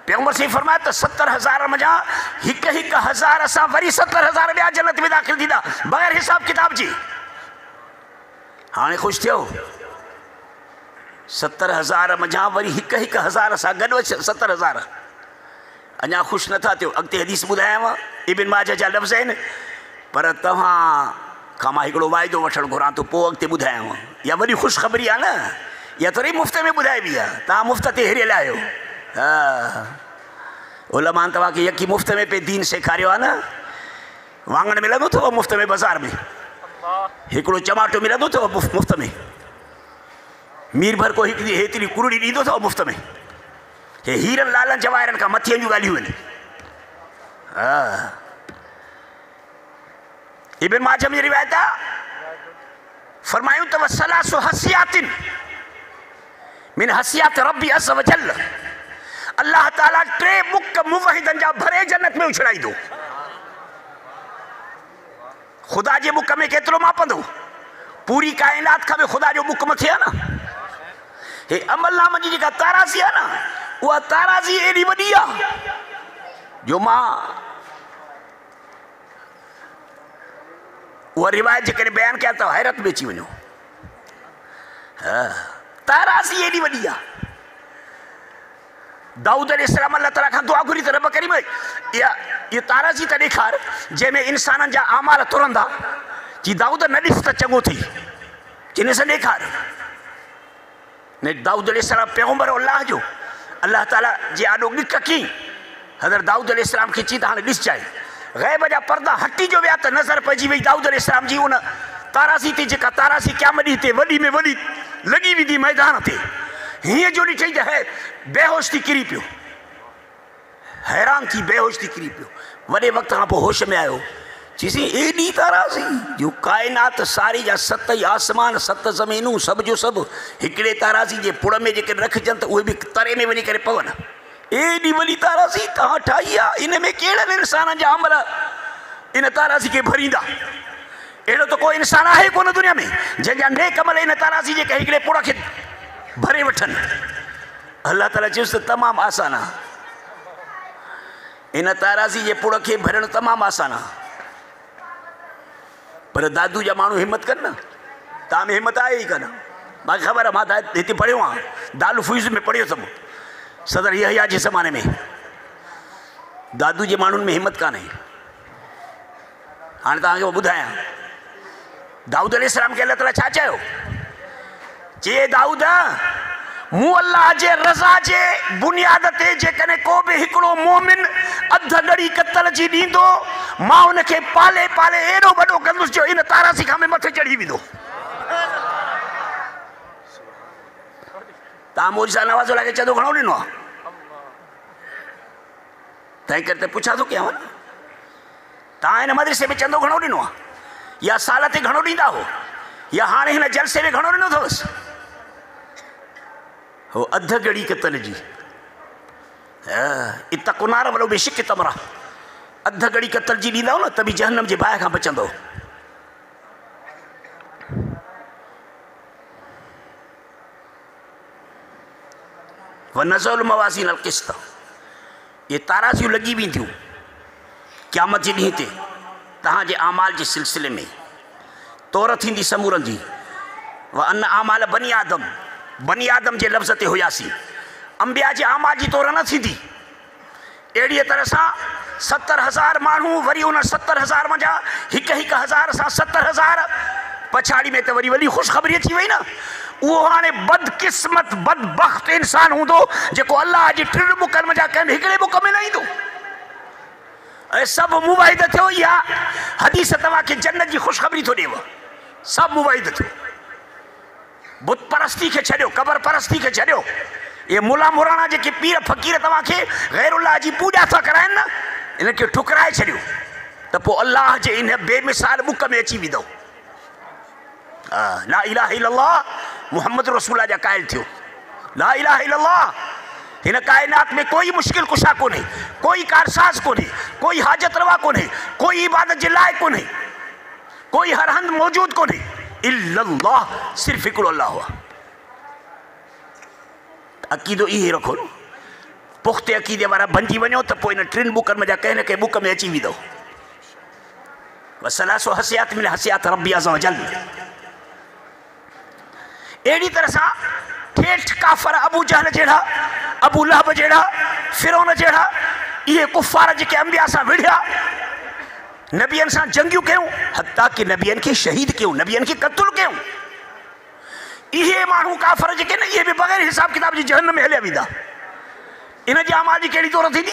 B: पैगंबर से फरमाया त 70,000 मझां हिकु हिकु हज़ार असां वरी 70,000 ॿिया जन्नत में दाख़िल थींदा बग़ैर हिसाब किताब जी। हाणे ख़ुशि थियो? 70,000 मझां वरी हिकु हिकु हज़ार सां गॾु 70,000। अञा ख़ुशि नथा थियो। अॻिते हदीस ॿुधायांव, इब्न माजा जा लफ़्ज़ आहिनि, पर तव्हां खां मां हिकिड़ो वाइदो वठणु घुरां थो, पोइ अॻिते ॿुधायांव। इहा वॾी ख़ुशख़बरी आहे न, इहा थोरी मुफ़्त में ॿुधाइबी आहे। तव्हां मुफ़्त ते हिरियल आहियो। हा, उलमान तव्हांखे यकी मुफ़्त में पे दीन सेखारियो आहे न। वाङण मिलंदो अथव मुफ़्त में बाज़ार में, हिकिड़ो टमाटो मिलंदो अथव मुफ़्त में, मीर भर को हिकिड़ी हेतिरी कुरड़ी ॾींदो अथव मुफ़्त में। हे हीरनि लालनि जवाहिरनि खां मथे जूं ॻाल्हियूं आहिनि। हा, इब्न माजा जी रिवायत आहे, फरमायूं त सलासु हसियातिन मिन हसियात रब्बी अज़्ज़ व जल्ल। अल्लाह ताला 3 मुक मुवहिदन जा भरे जन्नत में उछड़ाई दो। खुदा जे मुक में केतिरो मापंदो? पूरी कायनात खां बि खुदा जो मुक मथे आहे न। हे अमलनामा जी जेका ताराज़ी आहे न, उहा ताराज़ी एॾी वॾी आहे जो मां उहा रिवायत जे करे बयानु कया त हैरत में अची वञो। ताराज़ी एॾी वॾी आहे। दाऊद अलैहिस्सलाम अल्लाह ताला खां दुआ घुरी त रब करीम इहा ताराज़ी त ॾेखार जंहिंमें इंसाननि जा आमाल तुरंदा। जी दाऊद न ॾिस त चङो थी, जिन सां ॾेखार ने दाऊद अलैहिस्सलाम पैगंबर अल्लाह जो, अल्लाह ताला जे आॾो ॾिक कई हज़रत दाऊद अलैहिस्सलाम खे चई त हाणे ॾिस जाए। ग़ैब जा पर्दा हटी जो विया त नज़र पइजी वई दाऊद अलैहिस्सलाम जी उन ताराज़ी ते, जेका ताराज़ी क़यामत ॾींहं ते वॾी में वॾी लॻी वेंदी मैदान ते। हीअं जो ॾिठई त है बेहोश थी किरी पियो, हैरान थी बेहोश थी किरी पियो। वॾे वक़्त खां पोइ होश में आयो, चईसीं एॾी ताराज़ी जो कायनात सारी जा 7 ई आसमान 7 ज़मीनूं सभ जो सभु हिकिड़े ताराज़ी जे पुड़ में जेके रखजनि त उहे बि तरे में वञी करे पवनि। एॾी वॾी ताराज़ी तव्हां ठाही आहे, इन में कहिड़नि इंसाननि जा अमल इन ताराज़ी खे भरींदा? अहिड़ो त कोई इंसान आहे कोन दुनिया में जंहिंजा नेक अमल इन ताराज़ी जे हिकिड़े पुड़ खे भरे वठनि। अल्लाह ताला चयुसि त तमामु आसान आहे, इन ताराज़ी जे पुड़ खे भरणु तमामु आसान आहे। पर दादू जा माण्हू हिम्मत कनि न, तव्हां में हिम्मत आहे ई कान। मूंखे ख़बर आहे, मां हिते पढ़ियो आहे, दालू फूज़ में पढ़ियो सभु सदर यहया जे ज़माने में। दादू जे माण्हुनि में हिम्मत कान्हे। हाणे तव्हांखे ॿुधायां दाऊद अलैहिस्सलाम खे अल्लाह ताला छा चयो? चए दाऊद मूं अल्लाह जे रज़ा जे बुनियाद ते जेकॾहिं को बि हिकिड़ो मोमिन अध घड़ी कतल जी ॾींदो, मां उनखे पाले पाले एॾो वॾो कंदुसि जो इन ताराज़ी खां में मथे चढ़ी वेंदो। तव्हां मौजूदा नवाज़ खे चंदो घणो ॾिनो आहे? तंहिं करे त पुछां थो कयांव न, तव्हां हिन मदरसे में चंदो घणो ॾिनो आहे? या साल ते घणो ॾींदा हो? या हाणे हिन जलसे में घणो ॾिनो अथवसि? हो अध घड़ी कतल जी इतको नार वलो बेशिक तमरा, अध घड़ी कतल जी ॾींदा न त बि जहन्नम जे बाहि खां बचंदो। वनज़ुल मवाज़ीन अल क़िस्त, ये ताराज़ियूं लॻी वेंदियूं क़यामत जे ॾींहं ते तव्हांजे आमाल जे सिलसिले में। तौर थींदी समूरनि जी। व अन आमाल बनी आदम, बनी आदम जे लफ़्ज़ ते हुयासीं। अंबिया जे आमाल जी तौर न थींदी। अहिड़ीअ तरह सां 70,000 माण्हू, वरी उन 70,000 मंझा 1,000 सां 70,000 पछाड़ी में त वरी वॾी ख़ुशख़बरी अची वई न। उहो हाणे बदकिस्मत बदबख़्त इंसान हूंदो जेको अल्लाह जी 3 मुकनि मंझा कंहिं हिकिड़े मुक में न ईंदो। ऐं सभु मुवाहिद थियो। इहा हदीस तव्हांखे जन्नत जी ख़ुशख़बरी थो ॾिएव। सभु मुवाहिद थियो। बुत परस्ती खे छॾियो, क़बर परस्ती खे छॾियो। ये मुला मुराना जेके पीर फ़क़ीर तव्हांखे ग़ैरुल्लाह जी पूॼा था कराइनि न, इनखे ठुकराए छॾियो त पोइ अल्लाह जे इन बेमिसाल मुक में अची वेंदो। ला इलाहा इल्लल्लाह मुहम्मद रसूलुल्लाह जा क़ाइल थियो। ला इलाहा इल्लल्लाह, हिन कायनात में कोई मुश्किल कुशा कोन्हे, कोई कारसाज़ कोन्हे, कोई हाजत रवा कोन्हे, कोई इबादत जे लाइक़ कोन्हे, कोई हर हंधि मौजूद कोन्हे इल्लल्लाह, सिर्फ़ हिकिड़ो अल्लाह हुआ। अक़ीदो इहे रखो न। पुख़्ते अक़ीदे वारा बणिजी वञो त पोइ इन 3 बुकनि में कंहिं न कंहिं बुक में अची वेंदो। वसलासो हसियात मिन हसियात रब्बी अज़्ज़ व जल। अहिड़ी तरह सां ठेठ काफ़र अबू जहल जहिड़ा, अबू लहब जहिड़ा, फिरौन जहिड़ा, इहे कुफ़ार जेके अंबिया सां विढ़िया, नबियनि सां जंगियूं कयूं, हत्ता कि नबियनि खे शहीद कयूं, नबियनि खे क़त्ल कयूं। इहे माण्हू काफ़र जेके न, इहे बि बग़ैर हिसाब किताब जी जहन्नम में हलिया वेंदा। इन जी आमाल जी कहिड़ी तौर थींदी?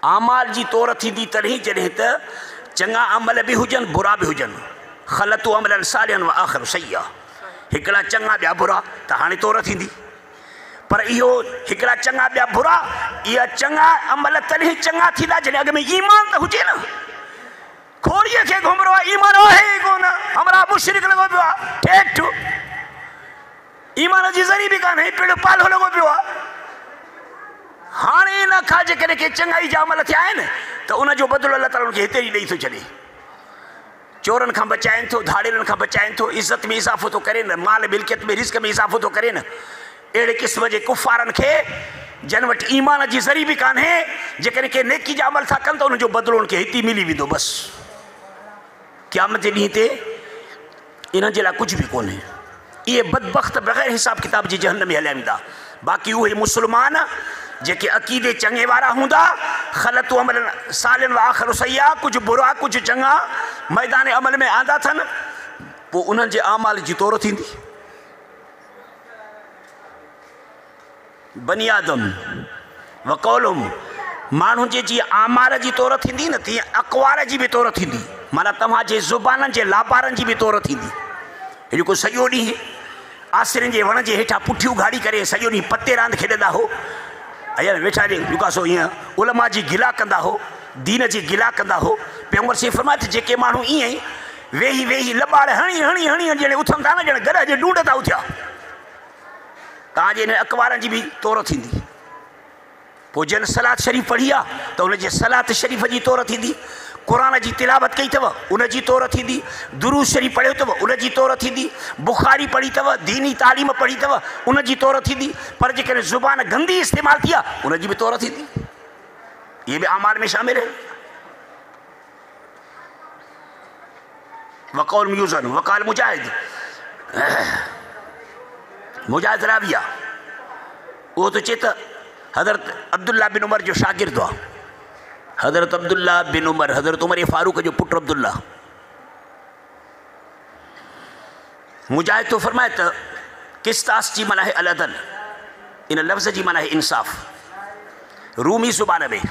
B: आमाल जी तौर थींदी तॾहिं जॾहिं त चङा अमल बि हुजनि, बुरा बि हुजनि। ख़लतु अमलन सालिहन व आख़िर सय्या, हिकिड़ा चङा ॿिया बुरा, त हाणे तौर थींदी। पर इहो हिकिड़ा चङा ॿिया बुरा, इहा चङा अमल तॾहिं चङा थींदा जॾहिं अॻ में ईमान त हुजे न। खोड़िए के घुमरो ईमान है कोन हमरा मुशरिक लगो पियो ठेठ ईमान जी जरी भी कान है पेड़ पालो लगो पियो हाने न खाजे करे के चंगाई जामल थिया आहिनि त उन जो बदलो अल्लाह ताला उनके हिते ही ॾेई थो छॾे चोरन खां बचाइनि थो धाड़ेलनि खां बचाइनि थो इज़त में इज़ाफ़ो थो करे न माल मिल्कियत में रिस्क में इज़ाफ़ो थो करे न अहिड़े क़िस्म जे कुफ़ारनि खे जन वटि ईमान जी ज़री बि कान्हे जेकॾहिं के नेकी जा अमल था कनि त उनजो बदिलो उनखे हिते मिली वेंदो बसि क़यामत जे ॾींहं ते इन जे लाइ कुझु बि कोन्हे इहे बदबख़्त बग़ैर हिसाब किताब जी जहन्नम में हलिया वेंदा बाक़ी उहे मुस्लमान जेके अक़ीदे चङे वारा हूंदा ख़लतु अमल सालिन व आख़िर सय्या कुझु बुरा कुझु चङा मैदान अमल में आंदा अथनि पोइ उन्हनि जे आमाल जी तौर थींदी बनी आदम वक़ौलुम माण्हुनि जे जीअं आमाल जी तौर थींदी न तीअं अक़वार जी बि तौर थींदी माना तव्हांजे ज़ुबाननि जे लापारनि जी बि तौर थींदी जेको सॼो ॾींहुं आसिरनि जे वण जे हेठां पुठियूं गाड़ी करे सॼो ॾींहुं पते रांदि खेॾंदा हो अयार वेठा लुकासो ईअं उलमा जी गिला कंदा हो दीन जी गिला कंदा हो पैगंबर से फरमाए त जेके माण्हू ईअं ई वेही वेही लॿाड़ हणी हणी हणी ॼणे उथनि था न ॼणे घर जे ॾूंड था उथिया तव्हांजे हिन अख़बारनि जी बि तौर थींदी पोइ जन सलात शरीफ़ पढ़ी आहे त उनजे सलात शरीफ़ जी तौर थींदी क़ुरान जी तिलावत कई अथव उन जी तौर थींदी दुरूद शरीफ़ पढ़ियो अथव उन जी तौर थींदी बुख़ारी पढ़ी अथव दीनी तालीम पढ़ी अथव उन जी तौर थींदी पर जेकॾहिं ज़ुबान गंदी इस्तेमालु थी आहे उन जी बि तौर थींदी इहे बि आमाल में शामिल आहिनि वक़ौल म्यूज़न वक़ाल मुजाहिद मुजाहिद रावी आहे उहो त चए त हज़रत अब्दुल्ला बिन उमर जो शागिर्दु आहे हज़रत अब्दुल्ला बिन उमर हज़रत उमर फारूक जो पुटु अब्दुल्ला मुजाहिद तो फरमाए त किस्तास जी माना है अलअदल इन लफ़्ज़ जी माना है इंसाफ़ रूमी ज़ुबान में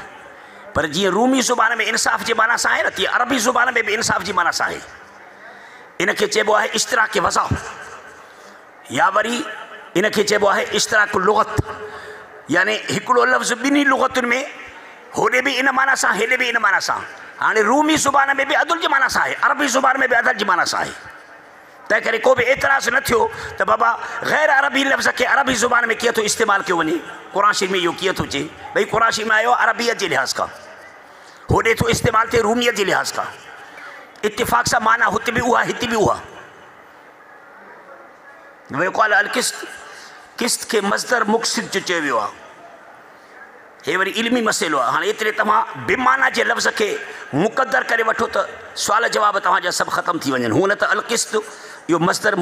B: पर जीअं रूमी ज़ुबान में इंसाफ़ जे माना सां आहे न तीअं अरबी ज़ुबान में बि इंसाफ़ जी माना सां आहे इनखे चइबो आहे इश्तिराक वज़ा या वरी इनखे चइबो आहे इश्तिराक लुग़त यानी हिकिड़ो लफ़्ज़ ॿिन्ही लुग़तुनि में होॾे बि इन माना सां हेॾे बि इन माना सां हाणे रूमी ज़ुबान में बि अदुल जी माना सां आहे अरबी ज़ुबान में बि अदल जी माना सां आहे तंहिं करे को बि एतिराज़ न थियो त बाबा ग़ैर अरबी लफ़्ज़ खे अरबी ज़ुबान में कीअं थो इस्तेमालु कयो वञे क़ुरान शरीफ़ में इहो कीअं थो चए भई क़ुरान शरीफ़ में आयो अरबियत जे लिहाज़ खां होॾे थो इस्तेमालु थिए रूमियत जे लिहाज़ खां इत्तिफ़ाक़ सां माना हुते बि उहा हिते बि उहा वक़ाल अल क़िस्त क़िस्त खे मज़दर मुक़सिद जो चयो वियो आहे हे वरी इल्मी मसइलो आहे हाणे एतिरे तव्हां बेमाना जे लफ़्ज़ खे मुक़दर करे वठो त सुवाल जवाब तव्हांजा सभु ख़तमु थी वञनि हूअं न त अलक़िस्त इहो मज़दर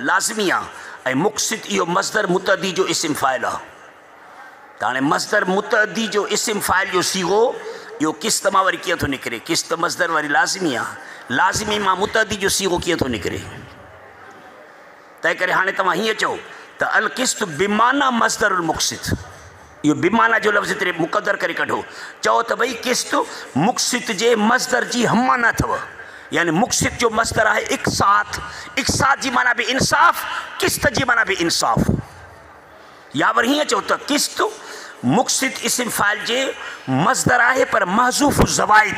B: लाज़िमी आहे ऐं मुक़सिद इहो मज़दर मुतअदी जो इस्म फ़ाइल आहे त हाणे मज़दर मुतअदी जो इस्म फ़ाइल जो सीगो इहो क़िस्त मां वरी कीअं थो निकिरे क़िस्त मज़दर वरी लाज़िमी आहे लाज़िमी मां मुतअदी जो सीगो कीअं थो निकिरे तंहिं करे हाणे तव्हां हीअं चओ त अलक़िस्त बिमाना मज़दर मुक़सिद इहो बिमाना जो लफ़्ज़ तेरे मुक़दर करे कढो चओ त भई क़िस्त मुक़सिद जे मज़दर जी हमाना अथव यानी मुक़सिद जो मज़दर आहे इक़सात जी माना बि इंसाफ़ क़िस्त जी माना बि इंसाफ़ या वरी हीअं चओ त क़िस्त मुक़सिद इस्म फ़ाइल जे मज़दर आहे पर महज़ूफ़ ज़वाइद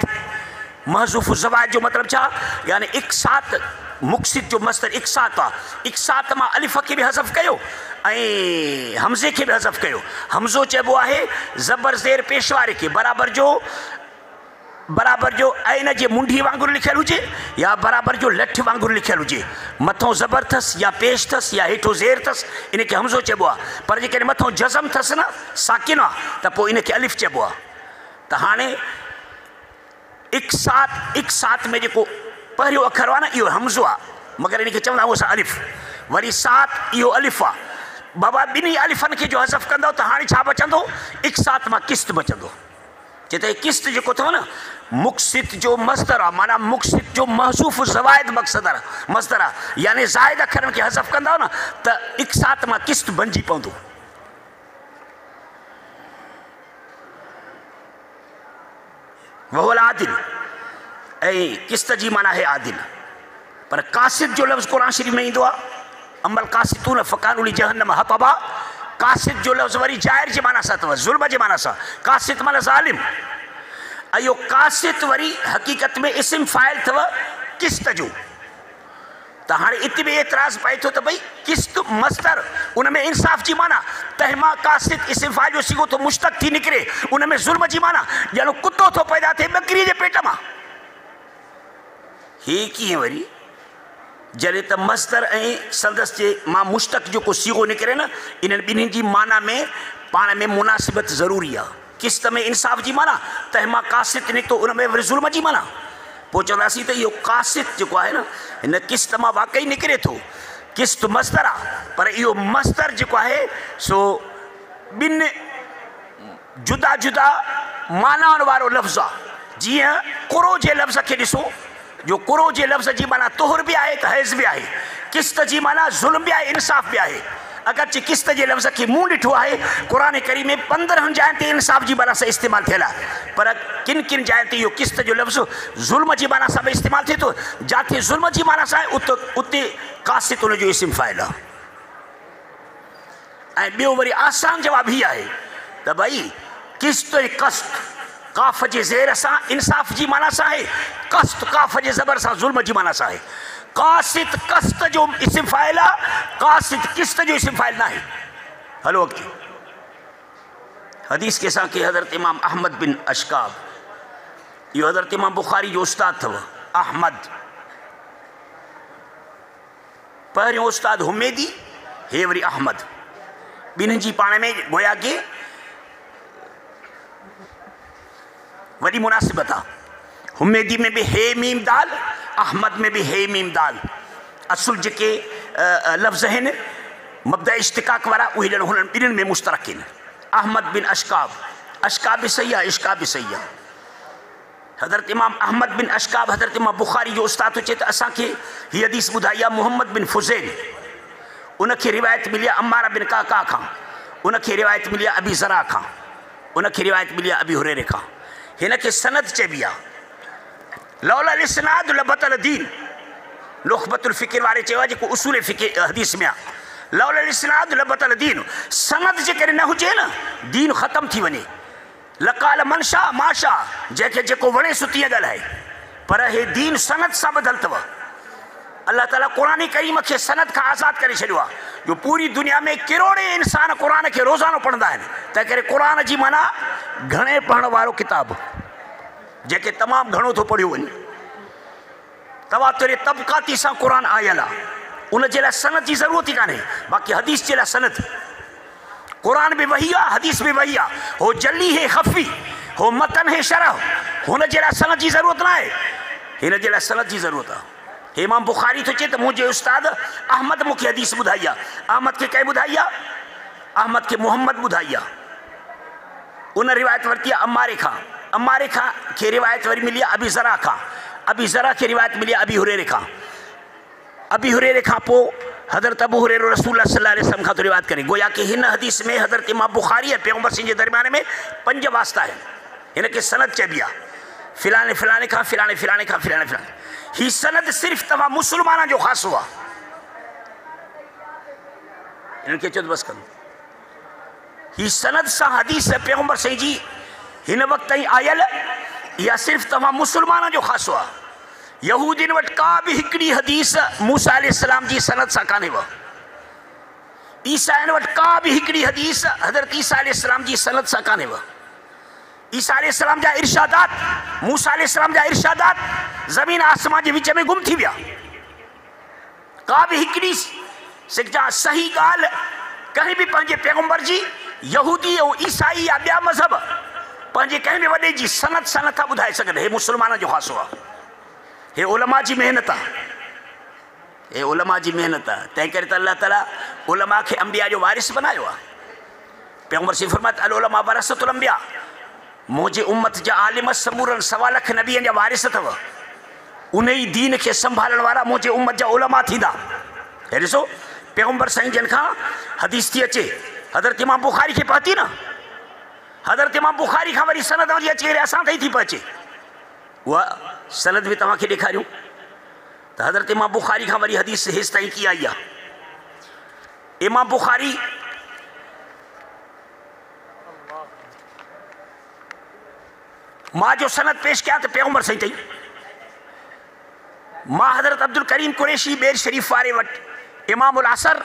B: जो मतिलबु छा यानी इक़सात मुक़सिद जो मज़दर इक़सात आहे इक़सात मां अलिफ़ खे बि हज़फ़ कयो ऐं हमज़े खे बि हज़फ़ कयो हमज़ो चइबो आहे ज़बर ज़ेर पेश वारे खे बराबरि जो ऐन जे मुंडी वांगुरु लिखियलु हुजे या बराबरि जो लठ वांगुरु लिखियलु हुजे मथों ज़बर अथसि या पेश अथसि या हेठो ज़ेर अथसि इनखे हमज़ो चइबो आहे पर जेकॾहिं मथों जज़म अथसि न साकिन आहे त पोइ इनखे अलिफ़ चइबो आहे त हाणे इक़सात में जेको पहिरियों अखर आहे न इहो हमज़ो आहे मगर इनखे चवंदा उहो अलिफ़ वरी सात इहो अलिफ़ आहे बाबा ॿिन्ही अलिफ़नि खे जो हज़फ़ कंदो त हाणे छा बचंदो इक़सात मां क़िस्त बचंदो चए त क़िस्त जेको अथव न मुक़सिद जो मज़दर आहे माना मुक़सिद जो महज़ूफ़ ज़वाइद मज़दर आहे यानी ज़ाइद अखरनि खे हज़फ़ कंदो न त इक़सात मां क़िस्त बणिजी पवंदो वहुल आदिल ऐं क़िस्त जी माना है आदिल पर कासिद जो लफ़्ज़ क़ुरान शरीफ़ में ईंदो आहे अमल कासितून फ़कानुली जहन्नम हतबा कासिद जो लफ़्ज़ वरी जाहिर जे माना सां अथव ज़ुल्म जे माना सां कासिद माना ज़ालिम अयो कासित वरी हकीकत में इस्म फ़ाइल थव किस्त जो। तो हाँ इत भी एतराज़ पाए थो तो भाई किस्त मस्तर उनमें इंसाफ की माना तहमा कासित इस्म फ़ाइल जो सीगो तो मुश्तक थी निकरे उनमें जुल्म की माना ॼण कुत्तो थो पैदा थे बकरी के पेट में। हे कीअं वरी जॾहिं त मस्तर ऐं संदसि जे मां मुश्तक जो सीगो निकिरे न इन्हनि ॿिन्हिनि जी माना में पाण में मुनासिबत ज़रूरी आहे। किस्त में इंसाफ जी माना तहमा कासित निकितो उन में वरी ज़ुल्म जी माना। पोइ चवंदासीं त इहो कासित जेको आहे न हिन किस्त मां वाक़ई निकिरे थो। किस्त मस्तर आहे पर इहो मस्तर जेको आहे सो ॿिनि जुदा जुदा मानाउनि वारो लफ़्ज़ आहे। जीअं कुरो जे लफ़्ज़ खे ॾिसो जो कुरो जे लफ़्ज़ जी माना तुहर भी आहे त हैज़ भी आहे, किस्त जी माना ज़ुल्म भी आहे इंसाफ भी आहे। अगरचे किस्त जे लफ़्ज़ खे मूं ॾिठो आहे क़ुरान करीम में 15 जाइनि ते इंसाफ जी माना सां इस्तेमालु थियल आहे पर किन किन जाइनि ते इहो किस्त जो लफ़्ज़ ज़ुल्म जी माना सां बि इस्तेमालु थिए थो। जिथे ज़ुल्म जी माना सां आहे उते कासित उन जो इस्म फ़ाइल आहे। ऐं ॿियो वरी आसान जवाबु हीअ आहे त भई किस्त ऐं कस्त काफ़ जे ज़ेर सां इंसाफ जी माना सां आहे, कस्त काफ़ जे ज़बर सां ज़ुल्म जी माना सां आहे। कासित कस्त जो इस्म फ़ाइल आहे, कासित किस्त जो इस्म फ़ाइल ना है। हलो अॻिते हदीस के साथ हज़रत इमाम अहमद बिन अशकाब यो हज़रत इमाम बुखारी जो उस्ताद थव अहमद पहिरियों उस्ताद हुमैदी हे वरी अहमद ॿिन्हिनि जी पाण में गोया के वॾी मुनासिबत आहे। हुमैदी में भी हे मीम दाल अहमद में भी हे मीम दाल असुल जेके लफ़्ज़ आहिनि मबदा इश्तिकाक वारा उहे ॼण हुननि ॿिन्हिनि में मुश्तरक आहिनि। अहमद बिन अशकाब अशकाब भी सही आहे इश्काब भी सही आहे। हज़रत इमाम अहमद बिन अशकाब हज़रत इमाम बुखारी जो उस्ताद चए त असांखे हीअ हदीस ॿुधाई आहे मोहम्मद बिन फुज़ैल उनखे रिवायत मिली आहे अम्मारा बिन काका खां, उनखे रिवायत मिली आहे अबी ज़रा खां, उनखे रिवायत मिली आहे अबी हुरैरे खां। हिनखे सनद चइबी आहे। लौला इस्नाद लबतल दीन नुख़बतुल फ़िक्र वारे चयो आहे जेको उसूल फ़िक्र हदीस में आहे लौला इस्नाद लबतल दीन सनद जेकॾहिं न हुजे न दीन ख़तम थी वञे। लकाल मनशा माशा जंहिंखे जेको वणे सो तीअं ॻाल्हाए पर हे दीन सनद सां ॿधल अथव। अल्लाह ताला क़ुरान करीम खे सनद खां आज़ादु करे छॾियो आहे जो पूरी दुनिया में किरोड़े इंसान क़ुरान खे रोज़ानो पढ़ंदा आहिनि। तंहिं करे क़ुरान जी माना घणे पढ़ण वारो किताब जेके तमामु घणो थो पढ़ियो वञे। तवातुर तबक़ाती सां क़ुरान आयल आहे उन जे लाइ सनद जी ज़रूरत ई कान्हे। बाक़ी हदीस जे लाइ सनद क़ुरान भी वही आहे हदीस भी वही आहे। हो जली है ख़फ़ी हो मतन है शरह हुन जे लाइ सनद जी ज़रूरत न आहे हिन जे लाइ सनद जी ज़रूरत आहे। इमाम बुखारी तो चए त मुंहिंजे उस्ताद अहमद मूंखे हदीस ॿुधाई आहे। अहमद खे कंहिं ॿुधाई आहे? अहमद खे मोहम्मद ॿुधाई आहे। उन रिवायत वरिती आहे अम्मारे खां, अम्मारे खां खे रिवायत वरी मिली आहे अबी ज़रा खां, अबी ज़रा खे रिवायत मिली आहे अबी हुरैरे खां, अबी हुरैरे खां पोइ हज़रत अबू हुरैरा रसूलुल्लाह सल्लल्लाहु अलैहि वसल्लम खां तो रिवायत करे। गोया कि हिन हदीस में हज़रत इमाम बुखारी ऐं पैगम्बर सिंह जे दरमियान में 5 वास्ता आहिनि। हिनखे सनद चइबी आहे फ़िलाणे फ़िलाणे खां फ़िलाणे फ़िलाणे खां फ़िलाणे फ़िलाणे। ही सनद सिर्फ़ तव्हां मुसलमाननि जो ख़ासो आहे। हिननि खे चयो बसि कनि ही सनद सां हदीस पैगम्बर सिंह जी हिन वक़्त ताईं आयल इहा सिर्फ़ तव्हां मुसलमाननि जो ख़ासो आहे। यहूदियुनि वटि का बि हिकिड़ी हदीस मूसा अलैहिस्सलाम जी सनद सां कान्हेव। ईसाइनि वटि का बि हिकिड़ी हदीस हज़रत ईसा अलैहिस्सलाम जी सनद सां कान्हेव। ईसा अलैहिस्सलाम जा इरशादात मूसा अलैहिस्सलाम जा इरशादात ज़मीन आसमान के विच में गुम थी विया। का भी हिकिड़ी सिजा सही ॻाल्हि कंहिं भी पंहिंजे पैगम्बर जी यहूदी और ईसाई या ॿिया मज़हब पंहिंजे कंहिं भी वॾे जी सनद सां नथा ॿुधाए सघनि। हे मुसलमान जो ख़ासो आहे। हे उलमा जी मेहनत आहे। हे उलमा जी मेहनत आहे। तंहिं करे त अल्लाह ताला उलमा खे अंबिया जो वारिस बनायो आहे। पैगम्बर सिंह फरमात अल उलमा वरसतुल अंबिया मुझे उम्मत जा आलिम समूरन 1.25 लाख नबियनि जा वारिस अथव। उन ई दीन खे संभालण वारा मुझे उम्मत जा उलमा थींदा। हे ॾिसो पैगम्बर साईं जन खां हदीस थी अचे हज़रत इमाम बुखारी खे पहुती न हज़रत इमाम बुखारी खां वरी सनद वरी अची करे असां ताईं थी पहुचे। उहा सनद भी तव्हांखे ॾेखारियूं त हज़रत इमाम बुखारी खां वरी हदीस हेसि ताईं कीअं आई आहे। इमाम बुखारी मां जो सनद पेश किया तो पैगंबर सही थी। मां हज़रत अब्दुल करीम कुरैशी बेर शरीफ वारे वट इमाम उल असर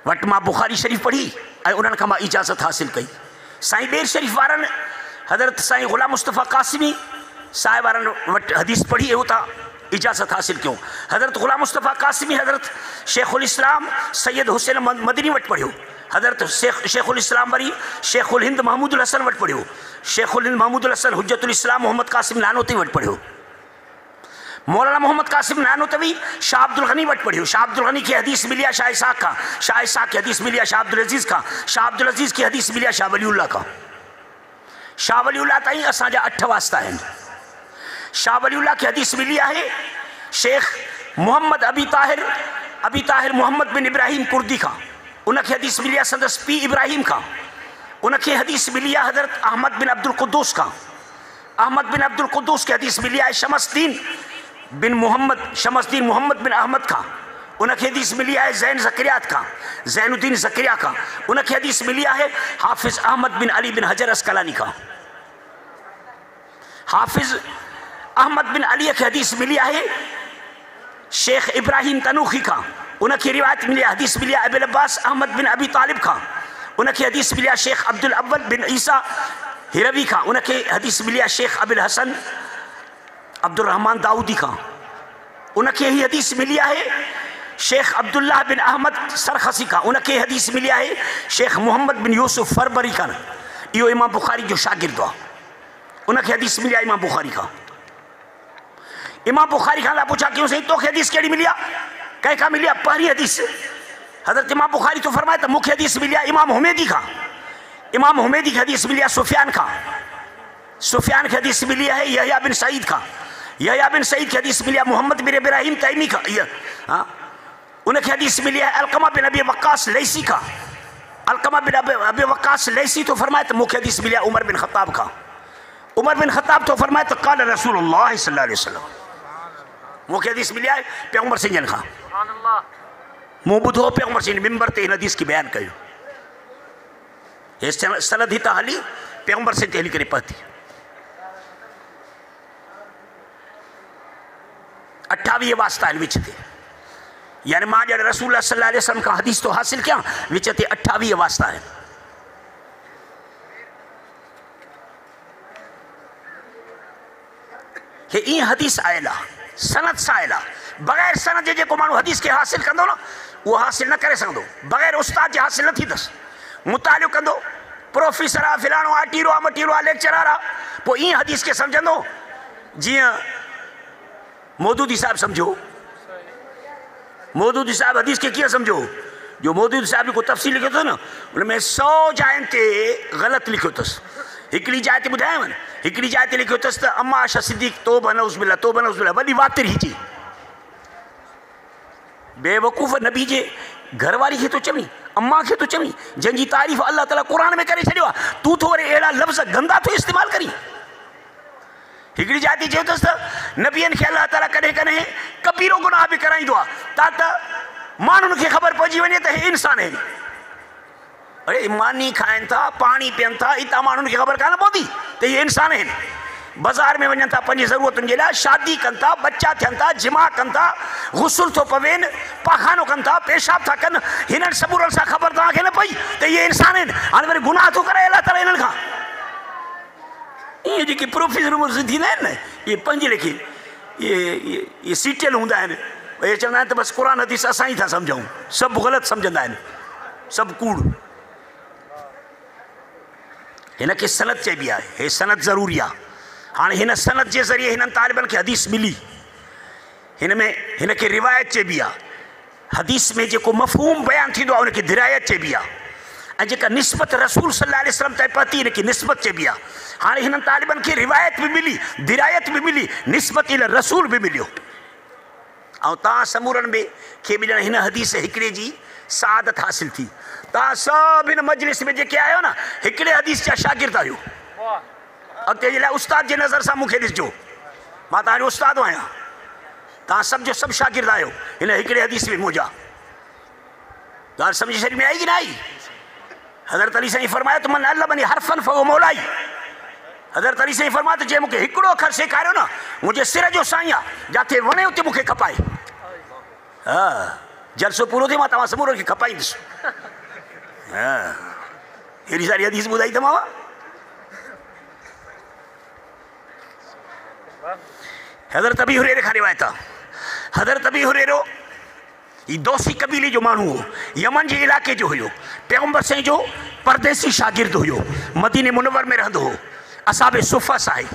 B: वट मां बुखारी शरीफ पढ़ी और उन्हनि खां मां इजाज़त हासिल कई। साईं बेर शरीफ वारनि हज़रत साईं ग़ुलाम मुस्तफ़ा कासिमी साहिब वारनि वटि हदीस पढ़ी ऐं उतां इजाज़त हासिल क्यों। हज़रत ग़ुलाम मुस्तफ़ा कासिमी हज़रत शेखुल इस्लाम सैयद हुसैन मदनी वटि पढ़ियो। हज़रत शेखुल इस्लाम वरी शेखुल हिंद महमूदुल हसन वटि पढ़ियो। शेखुल हिंद महमूदुल हसन हुज्जतुल इस्लाम मोहम्मद कासिम नानोतवी वटि पढ़ियो। मौलाना मोहम्मद कासिम नानोतवी शाह अब्दुल गनी वटि पढ़ियो। शाह अब्दुल गनी की हदीस मिली शाह इसाक़ खां, शाह इसाक़ की हदीस मिली शाह अब्दुल अज़ीज़ खां, शाह अब्दुल अज़ीज़ की हदीस मिली शाह वलीउल्लाह खां। शाह वलीउल्लाह ताईं असांजा 8 वास्ता आहिनि। शाह वलीउल्लाह की हदीस मिली है शेख मोहम्मद अबी ताहिर मोहम्मद बिन इब्राहिम कुर्दी खां, उनखे हदीस मिली आहे संदस पी इब्राहिम खां। उनखे हदीस मिली आहे हज़रत अहमद बिन अब्दुल क़ुद्दूस खां। अहमद बिन अब्दुल क़ुद्दूस की हदीस मिली आहे शमसदीन मोहम्मद बिन अहमद खां। उनखे हदीस मिली आहे ज़ैन ज़करियात खां, ज़ैनुद्दीन ज़करिया खां। उनखे हदीस मिली आहे हाफ़िज़ अहमद बिन अली बिन हजर अस्कलानी खां। हाफ़िज़ अहमद बिन अली की हदीस मिली है शेख इब्राहिम तनूखी खां। उनकी रिवायत मिली हदीस मिली अबुल अब्बास अहमद बिन अबी तालिब खां। उनकी हदीस मिली शेख अब्दुल अव्वल बिन ईसा हिरवी खां। उनके हदीस मिली शेख अबुल हसन अब्दुल रहमान दाऊदी खां। उनके ही हदीस मिली है शेख अब्दुल्लाह बिन अहमद सरखसी खां। उनके हदीस मिली है शेख मोहम्मद बिन यूसुफ फरबरी खां। इहो इमाम बुखारी जो शागिर्द आहे। उनके हदीस मिली इमाम बुखारी खां। इमाम बुखारी खां ला पूछा क्यों सही तोखे हदीस कहिड़ी मिली आहे? कंहिंखां मिली आहे? पहिरीं हदीस हज़रत इमाम बुखारी तो फरमाए त मूंखे हदीस मिली आहे इमाम हुमैदी खां। इमाम हुमैदी की हदीस मिली आहे सुफियान खां। सुफियान की हदीस मिली है यहया बिन सईद खां। यहया बिन सईद की हदीस मिली आहे मोहम्मद बिन इब्राहिम तैमी खां। हाँ, उनखे हदीस मिली है अलकमा बिन अबी वक्कास लैसी खां। अलकमा बिन अबी वक्कास लैसी तो फरमाए त मूंखे हदीस मिली आहे उमर बिन ख़त्ताब खां। उमर बिन ख़त्ताब तो फरमाए त क़ाल रसूलुल्लाह सल्लल्लाहु अलैहि वसल्लम। मूंखे हदीस मिली आहे पैगंबर सिंहनि खां। मूं ॿुधो पैगंबर सिंह मिंबर ते हिन हदीस की बयान कयो। हे सनद ही त हली पैगंबर सिंह ते हली करे पहुती। 28 वास्ता आहिनि विच ते, यानी मां ॼण रसूल सल्लल्लाहु अलैहि वसल्लम खां हदीस तो हासिल कयां, विच ते 28 वास्ता आहिनि। हे ईअं हदीस आयल आहे, सनद सां आयल आहे। बग़ैर सनद जे जेको माण्हू हदीस खे हासिल कंदो न उहो हासिल न करे सघंदो। बग़ैर उस्ताद जे हासिल न थींदसि। मुतालियो कंदो, प्रोफेसर आहे, फिलाणो आहे, टीरो आहे, मटीरो आहे, लेक्चरर आहे, पोइ ईअं हदीस खे सम्झंदो जीअं मौदूदी साहिबु सम्झो। मौदूदी साहिबु हदीस खे कीअं सम्झो? जो मौदूदी साहिब को तफ़सील लिखियो अथसि न उन में 100 जायुनि ते ग़लति लिखियो अथसि। हिकिड़ी जाइ ते ॿुधायांव न, हिकिड़ी जाइ ते लिखियो अथसि त अम्मा आशा सिद्दीक़ तौबा नऊज़ बिल्लाह वॾी वातिर ही थी। बेवकूफ़ नबी जे घरवारी खे तो चवी, अम्मा खे तो चवी, जंहिंजी तारीफ़ अल्लाह ताला क़ुरान में करे छॾियो आहे, तूं तो वरी अहिड़ा लफ़्ज़ गंदा तो इस्तेमालु करी। हिकिड़ी जाइ ते चयो अथसि त नबियनि खे अल्लाह ताला कॾहिं कॾहिं कबीरो गुनाह बि कराईंदो आहे त माण्हुनि खे ख़बर पइजी वञे त हे इंसान आहिनि। अरे मानी खाइनि था, पाणी पीअनि था, इतां माण्हुनि खे ख़बर कान पवंदी त इहे इंसान आहिनि। बाज़ार में वञनि था पंहिंजी ज़रूरतुनि जे लाइ, शादी कनि था, बच्चा थियनि था, जिमा कनि था, गुसुल थो पवेनि, पाखानो कनि था, पेशाब था कनि, हिननि सबूरनि सां ख़बर तव्हांखे न पई त इहे इंसान आहिनि। हाणे वरी गुनाह थो कराए अल्लाह ताला हिननि खां। इहे जेके प्रोफेसर थींदा आहिनि न, इहे पंहिंजे लेखे इहे सीटियल हूंदा आहिनि। इहे चवंदा आहिनि त बसि क़ुरान हदीस असां ई था सम्झूं, सभु ग़लति सम्झंदा आहिनि, सभु कूड़। हिनखे सनद चइबी आहे, हे सनद ज़रूरी आहे। हाणे हिन सनद जे ज़रिए हिननि तालिबनि खे हदीस मिली, हिन में हिनखे रिवायत चइबी आहे। हदीस में जेको मफ़हूम बयानु थींदो आहे उनखे दिरायत चइबी आहे, ऐं जेका निस्बत रसूल सल्लल्लाहु अलैहि वसल्लम ताईं पहुती हिनखे निस्बत चइबी आहे। हाणे हिननि तालिबनि खे रिवायत बि मिली, दिरायत बि मिली, निस्बत इल रसूल बि मिलियो। ऐं तव्हां समूरनि में खे बि ॼण हिन हदीस हिकिड़े जी सआदत हासिल थी। तव्हां सभु हिन मजलिस में जेके आहियो न हिकिड़े हदीस जा शागिर्द आहियो। अॻिते जे लाइ उस्ताद जे नज़र सां मूंखे ॾिसजो, मां तव्हांजो उस्ताद आहियां। तव्हां सभु जो सभु शागिर्द आहियो हिन हिकिड़े हदीस में मुंहिंजा। ॻाल्हि सम्झी शरीर में आई कि न आई? हज़रत अली साईं फरमायो त मन अल्लमनी हरफन फहुव मौलाई। हज़रत अली साईं फरमा त जे मूंखे हिकिड़ो अखर सेखारियो न मुंहिंजे सिर जो साईं आहे, जिथे वणे उते मूंखे खपाए। हा, जलसो पूरो थिए मां तव्हां समूरनि खे खपाईंदुसि। हा, हेॾी सारी हदीस ॿुधाई त मां। हज़रत अबी हुरैरा खां रिवायत आहे, हज़रत अबी हुरैरा ही दोसी कबीले जो माण्हू हो, यमन जे इलाइक़े जो हुयो, पैगंबर साईं जो परदेसी शागिर्द हुयो, मदीने मुनव्वर में रहंदो हो। असाबे सुफ़ा साहिब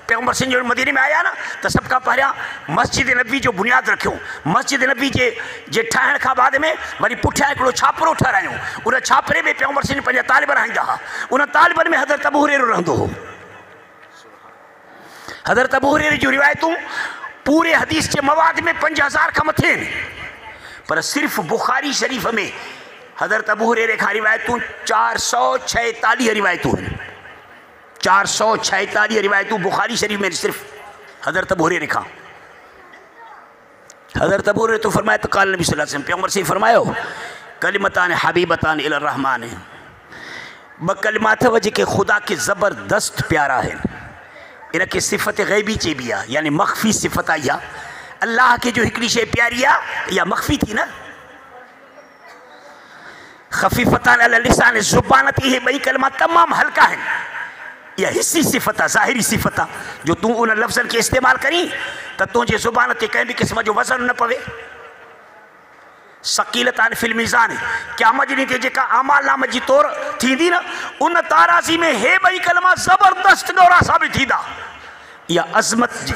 B: पैगंबर साईं जो मदीने में आया न त सभ खां पहिरियां मस्जिद नबी जो बुनियाद रखियो। मस्जिद नबी जे ठाहिण खां बाद में वरी पुठियां हिकिड़ो छापरो ठारायूं। उन छापरे में पैगंबर साईं पंहिंजा तालिब रहंदा हुआ। उन तालिबनि में हज़रत अबू हुरैरा रहंदो हो। हज़रत अबू हुरैरा जूं रिवायतूं पूरे हदीस जे मवाद में 5000 खां मथे आहिनि, पर सिर्फ़ बुखारी शरीफ़ में हज़रत अबू हुरैरा खां रिवायतूं 446 रिवायतूं आहिनि। 446 रिवायतूं बुखारी शरीफ़ में सिर्फ़ हज़रत अबू हुरैरा खां। हज़रत अबू हुरैरा तो फरमाया त क़ाल नबी सल्लल्लाहु अलैहि वसल्लम पैगंबर साईं फरमायो कलिमतान हबीबतान इला रहमान, ॿ कलिमा अथव जेके ख़ुदा खे ज़बरदस्त प्यारा आहिनि। इनखे सिफ़त ग़ैबी चइबी आहे, यानी मख़फ़ी सिफ़त आई आहे। अल्लाह खे जो हिकिड़ी शइ प्यारी आहे इहा मख़फ़ी थी न। ख़फ़ीफ़तान अला लिसान ज़ुबान, इहे ॿई कलिमा तमामु हल्का आहिनि। इहा हिस्सी सिफ़त आहे, ज़ाहिरी सिफ़त आहे, जो तूं उन लफ़्ज़नि खे इस्तेमालु करीं त तुंहिंजे ज़ुबान ते कंहिं बि क़िस्म जो वज़न न पवे। सकीलतान फिल मीज़ान, क़यामत जे ॾींहं ते जेका आमाल नाम जी तौर थींदी न, उन ताराज़ी में हे ॿई कलिमा ज़बरदस्त ॻौरा साबित थींदा। इहा अज़मत जी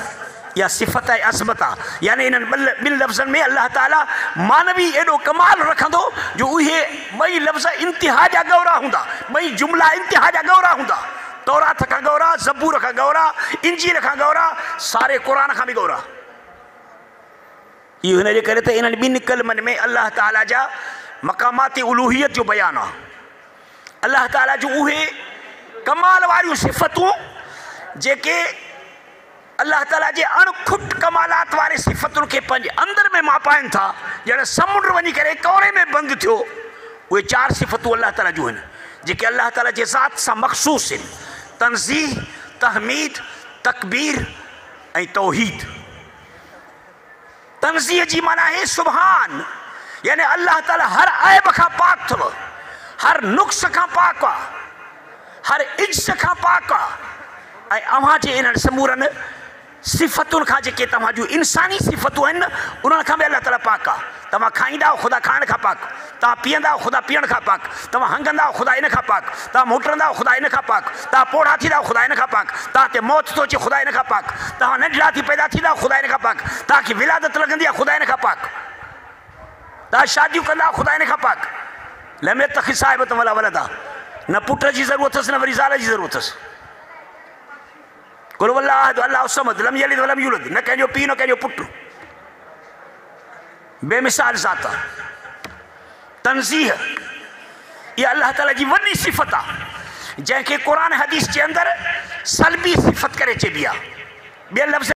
B: इहा सिफ़त आहे, अज़मत आहे, यानी इन्हनि ॿिनि लफ़्ज़नि में अल्लाह ताला मानवी एॾो कमाल रखंदो जो उहे ॿई लफ़्ज़ इंतिहा जा ॻौरा हूंदा, ॿई जुमिला इंतिहा जा ॻौरा हूंदा। तौरात खां ॻौरा, ज़बूर खां ॻौरा, इंजील खां ॻौरा, सारे क़ुरान खां बि ॻौरा। इहो हिन जे करे त इन्हनि ॿिनि कलमनि में अल्लाह ताला जा मक़ामात उलूहियत जो बयानु आहे। अल्लाह ताला जूं उहे कमाल वारियूं सिफ़तूं जेके अल्लाह ताला जे अणखुट कमालात वारे सिफ़तुनि खे पंहिंजे अंदरि में मापाइनि था। ॼण समुंड वञी करे कोरे में बंदि थियो, उहे 4 सिफ़तूं अल्लाह ताला जूं आहिनि जेके अल्लाह ताला जे ज़ात सां मख़सूस आहिनि। तंज़ीह, तहमीद, तकबीर ऐं तौहीद। तंज़ीह जी माना है सुभान, यानी अल्लाह ताला हर ऐब खां पाक अथव, हर नुक्स खां पाक आहे, हर इज्ज़ खां पाक आहे। ऐं अव्हां जे इन्हनि समूरनि सिफ़तुनि खां जेके तव्हां जूं इंसानी सिफ़तूं आहिनि न, उन्हनि खां बि अल्लाह ताला पाक आहे। तव्हां खाईंदा ख़ुदा खाइण खां पाक, तव्हां पीअंदा ख़ुदा पीअण खां पाक, तव्हां हंगंदा ख़ुदा इन खां पाक, तव्हां मोटंदा ख़ुदा इन खां पाक, तव्हां पोड़ा थींदा ख़ुदा इन खां पाक, तव्हां ते मौत थो अचे ख़ुदा इन खां पाक, तव्हां नंढड़ा थी पैदा थींदा ख़ुदा इन खां पाक, तव्हांखे विलादत लॻंदी आहे ख़ुदा इन खां पाक, तव्हां शादियूं कंदा ख़ुदा इन खां पाक। लम यत्तखिज़ साहिबतन वला वलदा, न पुट जी ज़रूरत अथसि न वरी ज़ाल जी ज़रूरत अथसि। कुल हुवल्लाहु अहद अल्लाहु समद लम यलिद वलम यूलद, न कंहिंजो पीउ न कंहिंजो पुटु, बेमिसाल ज़ात आहे। तंज़ीह इहा अल्लाह ताला जी वॾी सिफ़त आहे जंहिंखे क़ुरान हदीस जे अंदरि सलबी सिफ़त करे चइबी आहे। ॿियनि लफ़्ज़